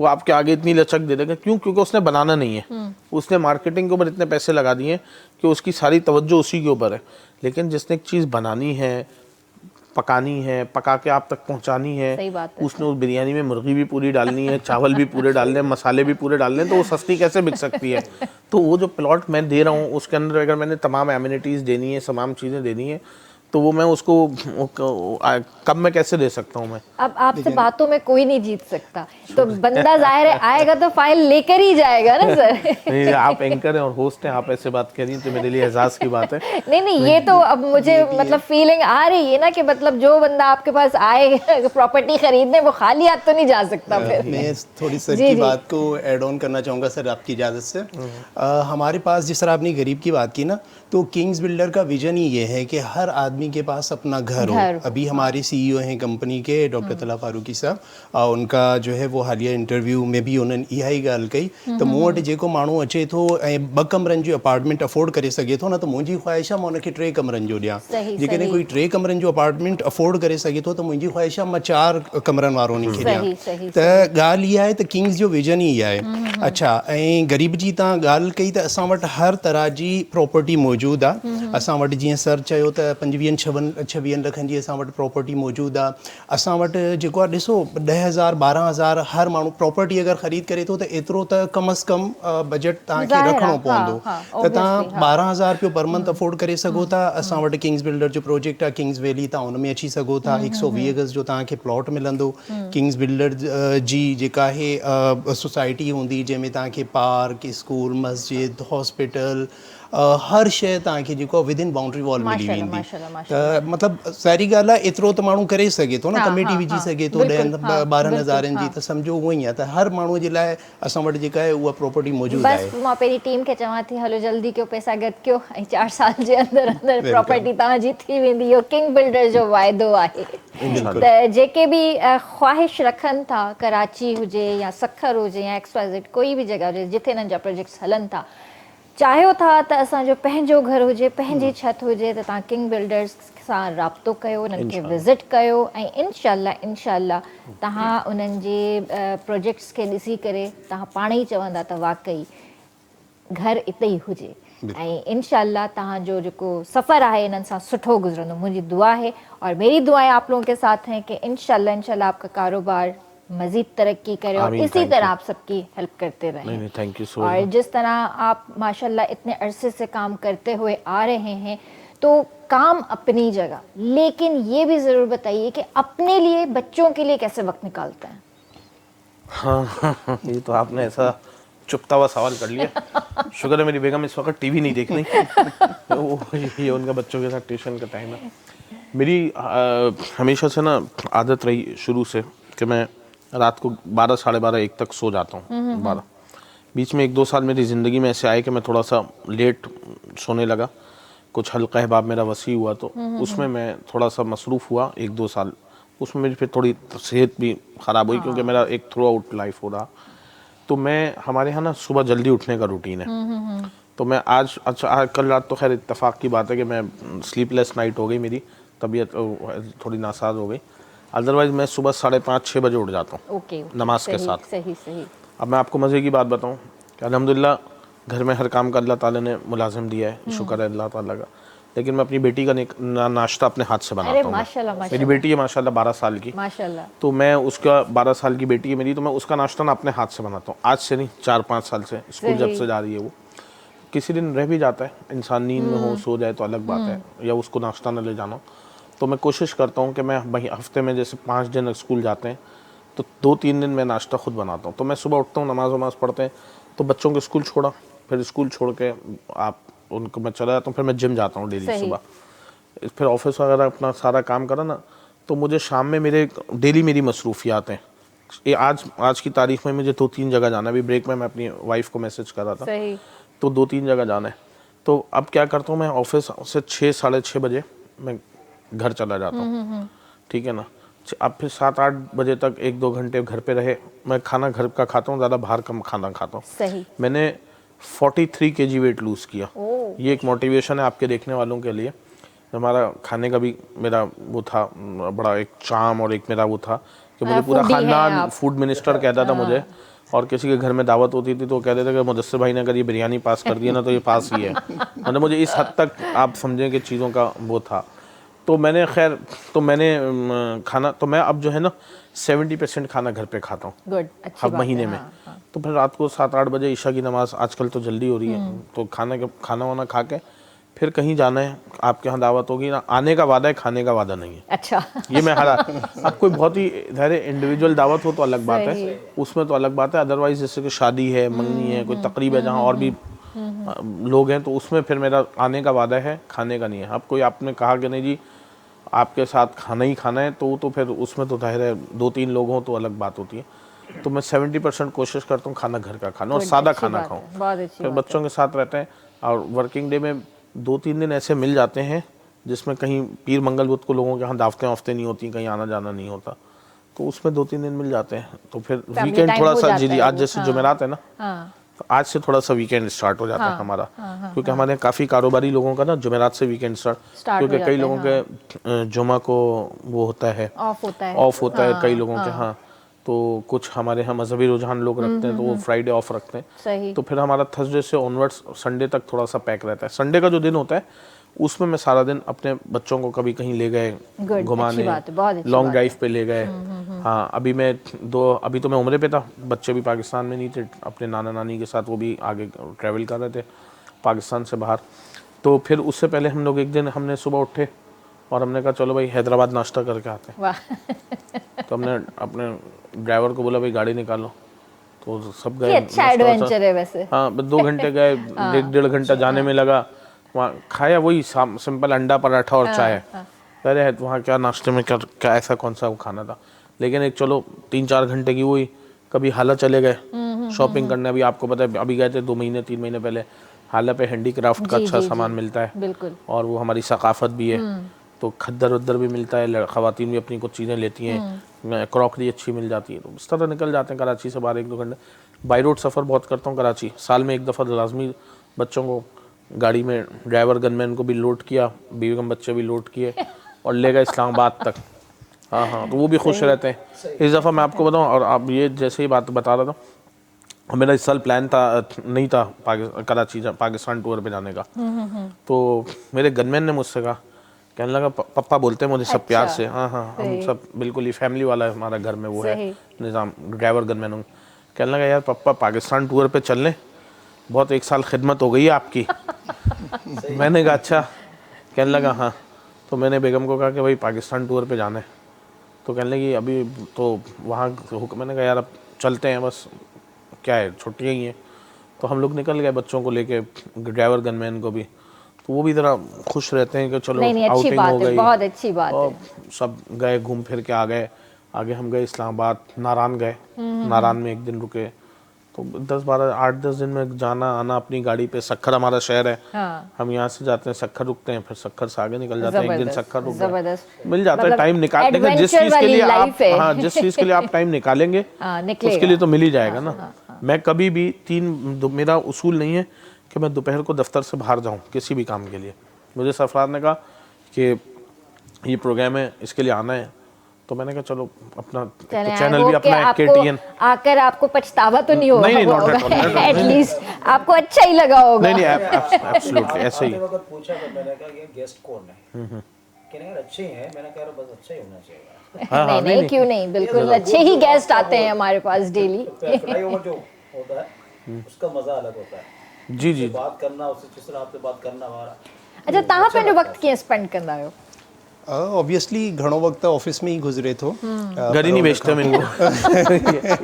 वो आपके आगे इतनी लचक दे देगा। क्यों? क्योंकि उसने बनाना नहीं है, उसने मार्केटिंग के ऊपर इतने पैसे लगा दिए कि उसकी सारी तवज्जो उसी के ऊपर है। लेकिन जिसने एक चीज़ बनानी है, पकानी है, पका के आप तक पहुंचानी है, उसने उस बिरयानी में मुर्गी भी पूरी डालनी है, चावल भी पूरे डालने हैं, मसाले भी पूरे डालने हैं, तो वो सस्ती कैसे बिक सकती है? तो वो जो प्लॉट मैं दे रहा हूँ उसके अंदर अगर मैंने तमाम एमिनिटीज़ देनी है, तमाम चीज़ें देनी है, तो वो मैं उसको कम में कैसे दे सकता हूँ मैं? अब आपसे बातों में कोई नहीं जीत सकता, तो बंदा जाहिर है आएगा तो फाइल लेकर ही जाएगा ना सर। नहीं, आप एंकर हैं और होस्ट हैं, आप ऐसे बात कह रही हैं तो मेरे लिए एहसास की बात है। नहीं, ये तो अब मुझे मतलब फीलिंग आ रही है ना कि मतलब जो बंदा आपके पास आए प्रॉपर्टी खरीदने, वो खाली हाथ तो नहीं जा सकता। फिर मैं थोड़ी सर की बात को ऐड ऑन करना चाहूँगा सर, आपकी इजाज़त से। हमारे पास जिस तरह आपने गरीब की बात की ना, तो किंग्स बिल्डर का विजन ही ये है कि हर आदमी के पास अपना घर हो। अभी हमारे सीईओ हैं कंपनी के डॉक्टर तला फारूकी साहब, उनका जो है वो हालिया इंटरव्यू में भी उन्होंने इहा ॻाल्हि कई त मूं वटि जेको माण्हू अचे थो ऐं 2 कमरनि जो अपार्टमेंट अफोर्ड करे सघे थो न, त मुंहिंजी ख़्वाहिश आहे मां उनखे 3 कमरनि जो ॾियां। जेकॾहिं कोई 3 कमरनि जो अपार्टमेंट अफोर्ड करे सघे थो त मुंहिंजी ख़्वाहिश आहे मां 4 कमरनि वारो उनखे ॾियां। त ॻाल्हि इहा आहे त किंग्स जो विजन ई इहा आहे। अच्छा, ऐं ग़रीब जी तव्हां ॻाल्हि कई त असां वटि हर तरह जी प्रॉपर्टी मौजूदु आहे। असां वटि जीअं सर चयो त 25-26 लखनि जी असां वटि प्रॉपर्टी मौजूदु आहे। असां वटि जेको आहे ॾिसो 10,000 12,000 हर माण्हू प्रॉपर्टी अगरि ख़रीद करे थो त एतिरो त कम अज़ कम बजट तव्हांखे ज़ाहिर आहे, रखिणो पवंदो हा, त तव्हां obviously, हा। 12,000 रुपयो पर मंथ अफोर्ड करे सघो था। असां वटि किंग्स बिल्डर जो प्रोजेक्ट आहे किंग्स वैली, तव्हां हुन में अची सघो था। 120 गज़ जो तव्हांखे प्लॉट मिलंदो। किंग्स बिल्डर जी जेका आहे सोसाइटी हूंदी जंहिंमें तव्हांखे पार्क, स्कूल, मस्जिद, हॉस्पिटल हर शइ तव्हांखे जेको विद इन बाउंड्री वॉल मिली माशाल्लाह, वेंदी। माशाल्लाह, माशाल्लाह। त मतिलबु सारी ॻाल्हि आहे एतिरो त माण्हू करे सघे थो न, हाँ, कमेटी हाँ, विझी हाँ, सघे थो बिल्कुलु, 10 हाँ, 12,000 जी, बिल्कुलु, त सम्झो उहो ई आहे त हर माण्हूअ जे लाइ असां वटि जेका आहे उहा प्रॉपर्टी मौजूदु आहे। बस मां पहिरीं टीम खे चवां थी हलो जल्दी कयो, पैसा गॾु कयो ऐं 4 साल जे अंदरि अंदरि बिल्कुलु। प्रॉपर्टी तव्हांजी थी वेंदी। इहो किंग बिल्डर जो वाइदो आहे। त जेके बि ख़्वाहिश रखनि था, कराची हुजे या सखर हुजे या XYZ कोई बि जॻह हुजे जिथे हिननि जा प्रोजेक्ट्स हलनि था, चाहियो था त असांजो पंहिंजो घर हुजे, पंहिंजी छत हुजे, त तव्हां किंग बिल्डर्स सां राब्तो कयो, उन्हनि खे विज़िट कयो ऐं इंशाल्लाह तव्हां उन्हनि जे प्रोजेक्ट्स खे ॾिसी करे तव्हां पाण ई चवंदा त वाकई घर इते ई हुजे ऐं इंशाल्लाह तव्हांजो जेको सफ़र आहे इन्हनि सां सुठो गुज़रंदो। मुंहिंजी दुआ है और मेरी दुआएं आप लोगों के साथ हैं कि इंशाल्लाह आपका कारोबार मज़ीद तरक्की करे और आमीन, इसी thank तरह you। आप सबकी हेल्प करते रहें। नहीं, थैंक यू सो और मच। जिस तरह आप माशाल्लाह इतने अरसे से काम करते हुए आ रहे हैं, तो काम अपनी जगह, लेकिन ये भी ज़रूर बताइए कि अपने लिए, बच्चों के लिए कैसे वक्त निकालते हैं? हाँ, ये तो आपने ऐसा चुपता हुआ सवाल कर लिया। शुक्र है मेरी बेगम इस वक्त टीवी नहीं देख रही। वो ये उनका बच्चों के साथ ट्यूशन का टाइम है। मेरी हमेशा से ना आदत रही शुरू से कि मैं रात को 12 साढ़े 12 1 तक सो जाता हूँ। 12 बीच में 1-2 साल मेरी ज़िंदगी में ऐसे आए कि मैं थोड़ा सा लेट सोने लगा। कुछ हल्का अहबाब मेरा वसी हुआ तो उसमें मैं थोड़ा सा मसरूफ़ हुआ 1-2 साल। उसमें मेरी फिर थोड़ी सेहत भी ख़राब हुई क्योंकि मेरा एक थ्रू आउट लाइफ हो रहा। तो मैं हमारे यहाँ ना सुबह जल्दी उठने का रूटीन है। तो मैं आज कल रात तो खैर इत्तेफाक की बात है कि मैं स्लीपलेस नाइट हो गई, मेरी तबीयत थोड़ी नासाज हो गई। अदरवाइज़ मैं सुबह 5:30-6 बजे उठ जाता हूँ ओके, नमाज के सही, साथ। सही। अब मैं आपको मज़े की बात बताऊं कि अल्हम्दुलिल्लाह घर में हर काम का अल्लाह ताला ने मुलाजिम दिया है, शुक्र है अल्लाह ताला का। लेकिन मैं अपनी बेटी का नाश्ता अपने हाथ से बनाता हूँ। माशाल्लाह, मेरी बेटी है माशाल्लाह 12 साल की, माशाल्लाह। तो मैं उसका 12 साल की बेटी है मेरी, तो मैं उसका नाश्ता ना अपने हाथ से बनाता हूँ। आज से नहीं, 4-5 साल से, स्कूल जब से जा रही है वो। किसी दिन रह भी जाता है, इंसान नींद में हो सो जाए तो अलग बात है, या उसको नाश्ता न ले जाना। तो मैं कोशिश करता हूँ कि मैं वहीं हफ्ते में जैसे 5 दिन स्कूल जाते हैं तो 2-3 दिन मैं नाश्ता खुद बनाता हूँ। तो मैं सुबह उठता हूँ, नमाज वमाज पढ़ते हैं, तो बच्चों को स्कूल छोड़ा, फिर स्कूल छोड़ के आप उनको मैं चला जाता हूँ, फिर मैं जिम जाता हूँ डेली सुबह, फिर ऑफिस वगैरह अपना सारा काम करा ना, तो मुझे शाम में मेरे डेली मेरी मसरूफियात हैं। ये आज की तारीख में मुझे 2-3 जगह जाना है। अभी ब्रेक में मैं अपनी वाइफ को मैसेज कर रहा था, सही। तो 2-3 जगह जाना है। तो अब क्या करता हूँ मैं, ऑफिस से 6-6:30 बजे मैं घर चला जाता हूँ, ठीक है ना। अब फिर 7-8 बजे तक 1-2 घंटे घर पे रहे, मैं खाना घर का खाता हूँ, ज़्यादा बाहर कम खाना खाता हूँ। सही। मैंने 43 kg वेट लूज़ किया। ये एक मोटिवेशन है आपके देखने वालों के लिए। हमारा खाने का भी मेरा वो था, बड़ा एक चार्म और एक मेरा वो था कि मुझे पूरा फूडी हैं खानदान आप। फूड मिनिस्टर कहता था मुझे, और किसी के घर में दावत होती थी तो कहते थे कि मुदस्सिर भाई ने अगर ये बिरयानी पास कर दिया ना तो ये पास ही है। मतलब मुझे इस हद तक आप समझें कि चीज़ों का वो था। तो मैंने खाना, तो मैं अब जो है ना 70% खाना घर पे खाता हूँ गुड, अच्छी हर बात महीने है, में। हाँ। तो फिर रात को 7-8 बजे ईशा की नमाज आजकल तो जल्दी हो रही है, तो खाना वाना खा के फिर कहीं जाना है, आपके यहाँ दावत होगी ना, आने का वादा है, खाने का वादा नहीं है। अच्छा। ये मैं अब कोई बहुत ही इंडिविजुअल दावत हो तो अलग बात है, उसमें तो अलग बात है। अदरवाइज जैसे कि शादी है, मंगनी है, कोई तकरीब है जहाँ और भी लोग हैं, तो उसमें फिर मेरा आने का वादा है, खाने का नहीं है। अब कोई आपने कहा कि नहीं जी आपके साथ खाना ही खाना है, तो फिर उसमें तो जाहिर है 2-3 लोग हों तो अलग बात होती है। तो मैं 70% कोशिश करता हूँ खाना घर का खाना और सादा खाना खाऊँ। फिर बच्चों के साथ रहते हैं, और वर्किंग डे में 2-3 दिन ऐसे मिल जाते हैं जिसमें कहीं पीर मंगल बुध को लोगों के यहाँ दावतें नहीं होती, कहीं आना जाना नहीं होता, तो उसमें 2-3 दिन मिल जाते हैं। तो फिर वीकेंड थोड़ा सा, जी आज जैसे जुमेरात है ना, तो आज से थोड़ा सा वीकेंड स्टार्ट हो जाता है हमारा, क्योंकि हमारे काफ़ी कारोबारी लोगों का ना जुमेरात से वीकेंड स्टार्ट, क्योंकि कई लोगों के जुमा को वो होता है, ऑफ होता है कई लोगों के। हाँ, तो कुछ हमारे यहाँ मजहबी रुझान लोग रखते हैं तो वो फ्राइडे ऑफ रखते हैं। सही। तो फिर हमारा थर्सडे से ऑनवर्ड्स संडे तक थोड़ा सा पैक रहता है। संडे का जो दिन होता है उसमें मैं सारा दिन अपने बच्चों को कभी कहीं ले गए Good, घुमाने, अच्छी बात है, बहुत अच्छी लॉन्ग बात ड्राइव पे ले गए। हाँ, अभी तो मैं उम्रे पे था, बच्चे भी पाकिस्तान में नहीं थे, अपने नाना नानी के साथ वो भी आगे ट्रैवल कर रहे थे पाकिस्तान से बाहर। तो फिर उससे पहले हम लोग एक दिन हमने सुबह उठे और हमने कहा चलो भाई हैदराबाद नाश्ता करके आते हैं। वाह तो हमने अपने ड्राइवर को बोला भाई गाड़ी निकालो, तो सब ये गए। अच्छा एडवेंचर है वैसे। हाँ, 2 घंटे गए, 1.5 घंटा जाने में लगा। वहाँ खाया वही सिंपल अंडा पराठा और चाय। अरे वहाँ क्या नाश्ते में क्या ऐसा कौन सा वो खाना था। लेकिन एक चलो 3-4 घंटे की वही, कभी हाला चले गए शॉपिंग करने। अभी आपको पता है, अभी गए थे 2 महीने 3 महीने पहले। हाला पे हैंडीक्राफ्ट का अच्छा सामान मिलता है, बिल्कुल, और वो हमारी सकाफत भी है। तो खद्दर उद्दर भी मिलता है, ख़वातीन भी अपनी कुछ चीज़ें लेती हैं, क्रॉकरी अच्छी मिल जाती है। तो इस तरह निकल जाते हैं कराची से बाहर 1-2 घंटे। बाई रोड सफ़र बहुत करता हूँ कराची, साल में 1 दफ़ा लाजमी बच्चों को गाड़ी में, ड्राइवर गनमैन को भी लोड किया, बेगम बच्चे भी लोड किए और ले गए इस्लामाबाद तक। हाँ, तो वो भी खुश रहते हैं। इस दफ़ा मैं आपको बताऊँ, और आप ये जैसे ही बात बता रहा था, मेरा इस साल प्लान नहीं था कराची पाकिस्तान टूर पे जाने का। तो मेरे गनमैन ने मुझसे कहा, कहने लगा पप्पा बोलते हैं मुझे सब प्यार से। हाँ, हम सब बिल्कुल ही फैमिली वाला है हमारा घर में, वो है निज़ाम, ड्राइवर गनमैन हूँ। कहने लगा यार पप्पा पाकिस्तान टूर पे चल लें, बहुत 1 साल खिदमत हो गई है आपकी। मैंने कहा अच्छा। कहने लगा हाँ। तो मैंने बेगम को कहा कि भाई पाकिस्तान टूर पे जाना है। तो कहने लगी अभी तो वहाँ हुक्म। मैंने कहा यार अब चलते हैं, बस क्या है, छुट्टियाँ ही हैं। तो हम लोग निकल गए बच्चों को लेके, ड्राइवर गनमैन को भी। तो वो भी ज़रा खुश रहते हैं कि चलो आउटिंग हो गई, बहुत अच्छी बात है। सब गए, घूम फिर के आ गए। आगे हम गए इस्लामाबाद, नारान गए, नारान में 1 दिन रुके। तो 8-10 दिन में जाना आना अपनी गाड़ी पे। सक्खर हमारा शहर है, हम यहाँ से जाते हैं सक्खर, रुकते हैं, फिर सक्खर से आगे निकल जाते हैं। 1 दिन सक्खर रुक गए, मिल जाता है टाइम निकालने का। जिस चीज़ के लिए आप, हाँ, जिस चीज़ के लिए आप टाइम निकालेंगे उसके लिए तो मिल ही जाएगा ना। मैं कभी भी मेरा उसूल नहीं है कि मैं दोपहर को दफ्तर से बाहर जाऊँ किसी भी काम के लिए। मुझे सरफराज ने कहा कि ये प्रोग्राम है, इसके लिए आना है। तो मैंने कहा चलो अपना चैनल भी अपना है, KTN। आकर आपको पछतावा तो नहीं होगा? नहीं, not at all। एटलीस्ट आपको अच्छा ही लगा होगा। नहीं, एब्सोल्युटली ऐसे ही। वक्त पूछा तो मैंने कहा ये गेस्ट कौन है, कहने यार अच्छे ही हैं। मैंने कहा बस अच्छा ही होना चाहिए। नहीं, क्यों नहीं, बिल्कुल अच्छे ही गेस्ट आते हैं हमारे पास डेली। फ्लाईओवर जो होता है उसका मजा अलग होता है। जी बात करना, उससे जिस तरह आपसे बात करना हमारा। अच्छा, तव्हां पंहिंजो वक्त कीअं स्पेंड कंदा आहियो? ऑब्वियसली घणो वक्त ऑफिस में ही गुजरे थो। घर ही नहीं भेजते हम इनको।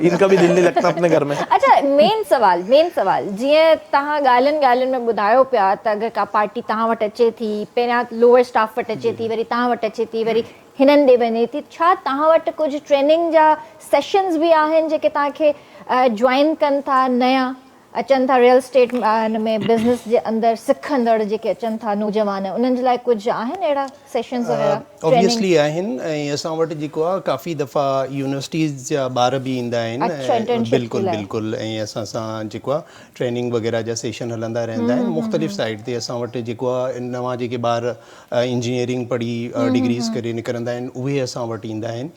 इनका भी दिल नहीं लगता अपने घर में। अच्छा, मेन सवाल जीअं तव्हां ॻाल्हियुनि में ॿुधायो पिया त अगरि का पार्टी तव्हां वटि अचे थी, पहिरियां लोअर स्टाफ वटि अचे थी, वरी तव्हां वटि अचे थी, वरी हिननि ॾे वञे थी, छा तव्हां वटि कुझु ट्रेनिंग जा सेशन्स बि आहिनि जेके तव्हांखे ज्वाइन कनि था, नया अचनि था रियल स्टेट में बिज़नेस जे अंदरि सिखंदड़ जेके अचनि था नौजवान, उन्हनि जे लाइ कुझु आहिनि अहिड़ा सेशन्स वग़ैरह? ऑब्वियसली आहिनि, ऐं असां वटि जेको आहे काफ़ी दफ़ा यूनिवर्सिटीज़ जा ॿार बि ईंदा आहिनि। बिल्कुलु। ऐं असां सां जेको आहे ट्रेनिंग वग़ैरह जा सेशन हलंदा रहंदा आहिनि। मुख़्तलिफ़ साइड ते असां वटि जेको आहे नवां जेके ॿार इंजीनियरिंग पढ़ी डिग्रीज़ करे निकिरंदा आहिनि, उहे असां वटि ईंदा आहिनि।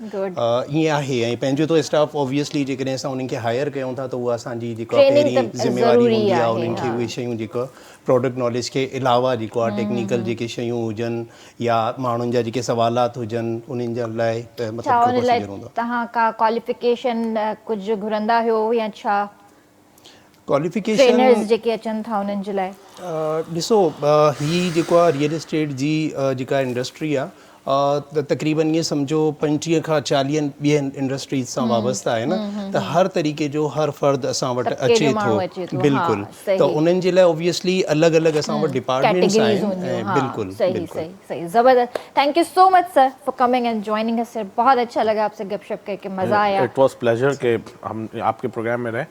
ईअं आहे। ऐं पंहिंजो तो स्टाफ ऑब्वियसली जेकॾहिं असां उन्हनि खे हायर कयूं था त उहा असांजी जेको आहे पहिरीं ज़िम्मेवारी हूंदी आहे उन्हनि खे उहे शयूं जेको प्रोडक्ट नॉलेज के अलावा जेको आहे टेक्निकल जेके शयूं हुजनि या माण्हुनि जा जेके सवालात हुजनि उन्हनि जे लाइ छा उन लाइ तव्हां का क्वालिफिकेशन कुझु घुरंदा आहियो या छा? क्वालिफिकेशन ट्रेनर्स जेके अचनि था उन्हनि जे लाइ ॾिसो, ही जेको आहे रियल एस्टेट जी जेका इंडस्ट्री आहे तक़रीबन ये समझो 25 खां 40 ॿियनि इंडस्ट्रीज़ सां वाबस्ता आहे न। त हर तरीक़े जो हर फ़र्द असां वटि अचे थो। बिल्कुलु। त उन्हनि जे लाइ ऑब्वियसली अलॻि अलॻि असां वटि डिपार्टमेंट्स आहिनि। बिल्कुलु सही ज़बरदस्त। Thank you so much sir for coming and joining us sir. बहुत अच्छा लगा आपसे गपशप करके, मज़ा आया। इट वाज प्लेजर कि हम आपके प्रोग्राम में रहे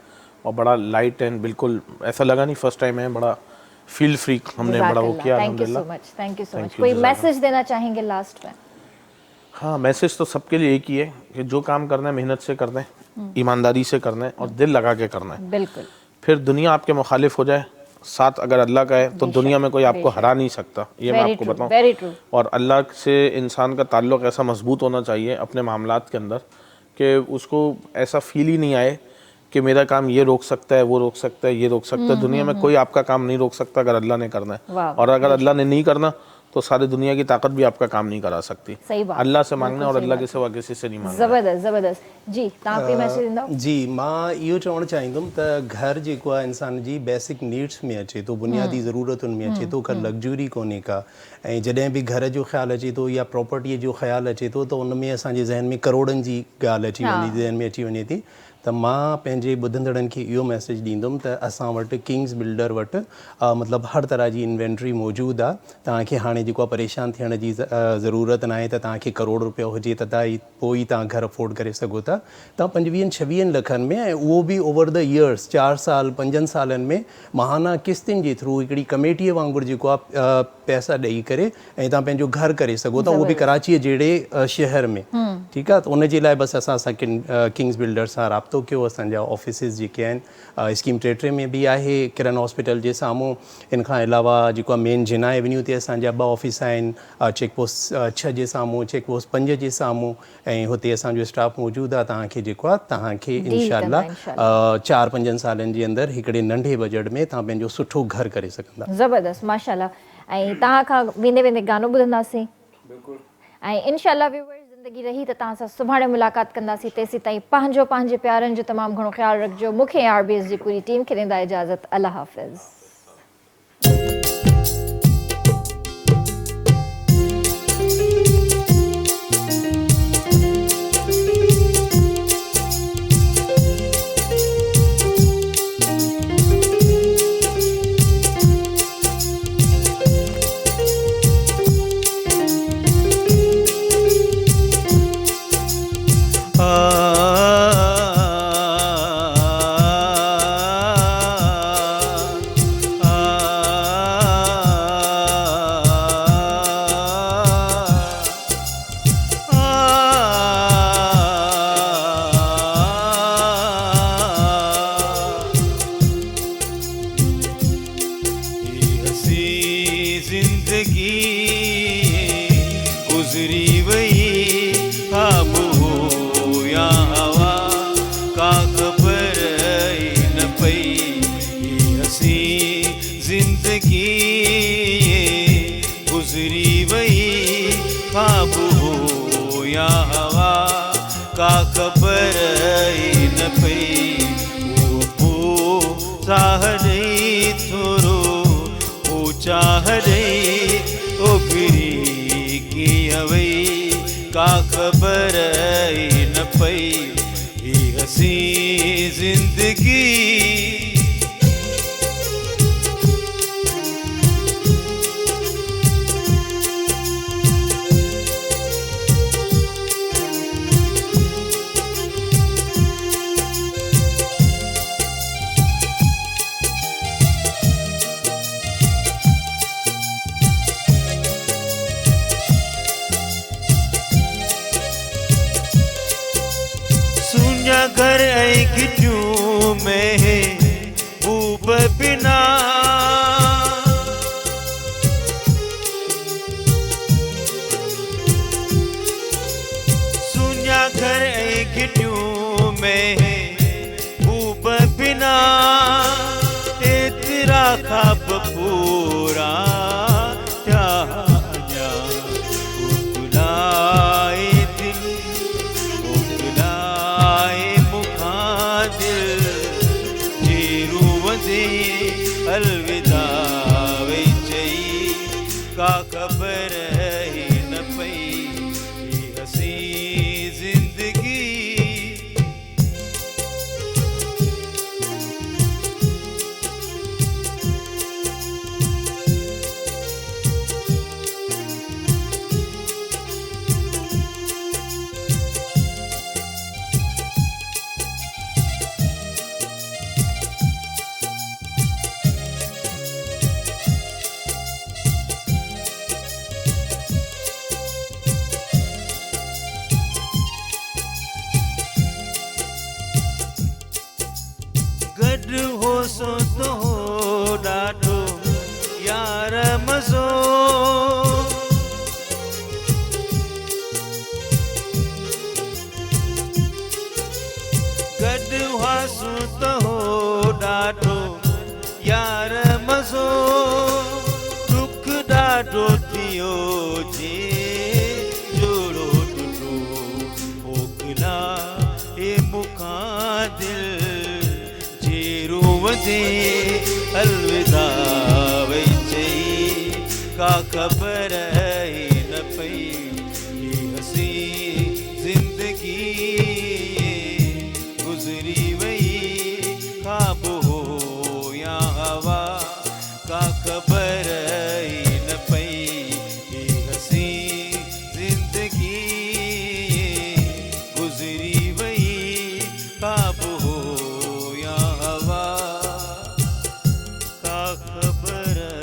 और बड़ा लाइट एंड बिल्कुल ऐसा लगा नहीं फर्स्ट टाइम है, बड़ा फील फ्री हमने बड़ा वो किया। Thank you so much. कोई मैसेज देना चाहेंगे लास्ट में? हाँ, मैसेज तो सबके लिए एक ही है कि जो काम करना है मेहनत से करना है, ईमानदारी से करना है और दिल लगा के करना है। बिल्कुल। फिर दुनिया आपके मुखालिफ हो जाए, साथ अगर अल्लाह का है तो दुनिया में कोई आपको हरा नहीं सकता, ये मैं आपको बताऊं। और अल्लाह से इंसान का ताल्लुक़ ऐसा मजबूत होना चाहिए अपने मामलात के अंदर कि उसको ऐसा फील ही नहीं आए कि मेरा काम ये रोक सकता है, वो रोक सकता है, ये रोक सकता है। दुनिया में कोई आपका काम नहीं रोक सकता अगर अल्लाह ने करना है। और अगर अल्लाह ने नहीं करना तो सारी दुनिया की ताकत भी आपका काम नहीं करा सकती। सही बात, अल्लाह से मांगना और बिल्कुल अल्लाह सही के सिवा किसी से नहीं मांगना। ज़बरदस्त ज़बरदस्त जी, तव्हां कोई मैसेज ॾींदव? जी, मां इहो चवणु चाहींदुमि त घर जेको आहे इंसान जी बेसिक नीड्स में अचे थो, बुनियादी ज़रूरतुनि में अचे थो, का लग्जरी कोन्हे का। ऐं जॾहिं बि घर जो ख़्यालु अचे थो या प्रॉपर्टीअ जो ख़्यालु अचे थो त उन में असांजे ज़हन में करोड़नि जी ॻाल्हि अची ज़हन में अची वञे थी। त मां पंहिंजे ॿुधंदड़नि खे इहो मैसेज ॾींदुमि त असां वटि किंग्स बिल्डर वटि मतिलबु हर तरह जी इन्वेंट्री मौजूदु आहे। तव्हांखे हाणे जेको आहे परेशान थियण जी ज़रूरत न आहे त तव्हांखे करोड़ रुपया हुजे त पोइ ई तव्हां घर अफोर्ड करे सघो था। तव्हां 25-26 लखनि में, ऐं उहो बि ओवर द ईयर्स 4 साल 5 सालनि में महाना किस्तियुनि जे थ्रू हिकिड़ी कमेटीअ वांगुरु जेको आहे पैसा ॾेई करे ऐं तव्हां पंहिंजो घर करे सघो था, उहो बि कराचीअ जहिड़े शहर में। ठीकु आहे, त उनजे लाइ बसि असां किंग्स बिल्डर सां राब्तो कयो। असांजा ऑफिसिस जेके आहिनि स्कीम 33 में बि आहे, किरण हॉस्पिटल जे साम्हूं। इन खां अलावा जेको आहे मेन जिना एवेन्यू ते असांजा 2 ऑफिस आहिनि, चेक पोस्ट 6 जे साम्हूं, चेक पोस्ट 5 जे साम्हूं, ऐं हुते असांजो स्टाफ मौजूदु आहे। तव्हांखे जेको आहे तव्हांखे इंशाअल्लाह 4-5 सालनि जे अंदरि हिकिड़े नंढे बजट में तव्हां पंहिंजो सुठो घर करे सघंदा। ज़बरदस्त, माशाल्लाह। ऐं तव्हां खां वेंदे वेंदे गानो ॿुधंदासीं ऐं इंशाअल्लाह व्यूअर्स ज़िंदगी रही त तव्हां सां सुभाणे मुलाक़ात कंदासीं। तेसीं ताईं पंहिंजे प्यारनि जो तमामु घणो ख़्यालु रखिजो। मूंखे RBS जी पूरी टीम खे ॾींदा इजाज़त। अल्लाह हाफ़िज़। का खबर न पई ये हसी जिंदगी। घर ऐं गिटियूं में बूब बिना सुञा घर ऐं गिटियूं में बूब बिना एतिरा ख़्वाब पूरा थिया अञा बुलाए दिल अलविदा वे चई का खबर न पई ये हसी जिंदगी। यार मज़ो दुख ॾाढो थियो खां दिल जेरू वधे अलविदा वई चई का ख़बर न पई ही हसी ज़िंदगी गुज़री वई ख़्वाब हो या हवा का ख़बर न पई ही हसी ज़िंदगी गुज़री वई ख़्वाब हो या हवा का ख़बर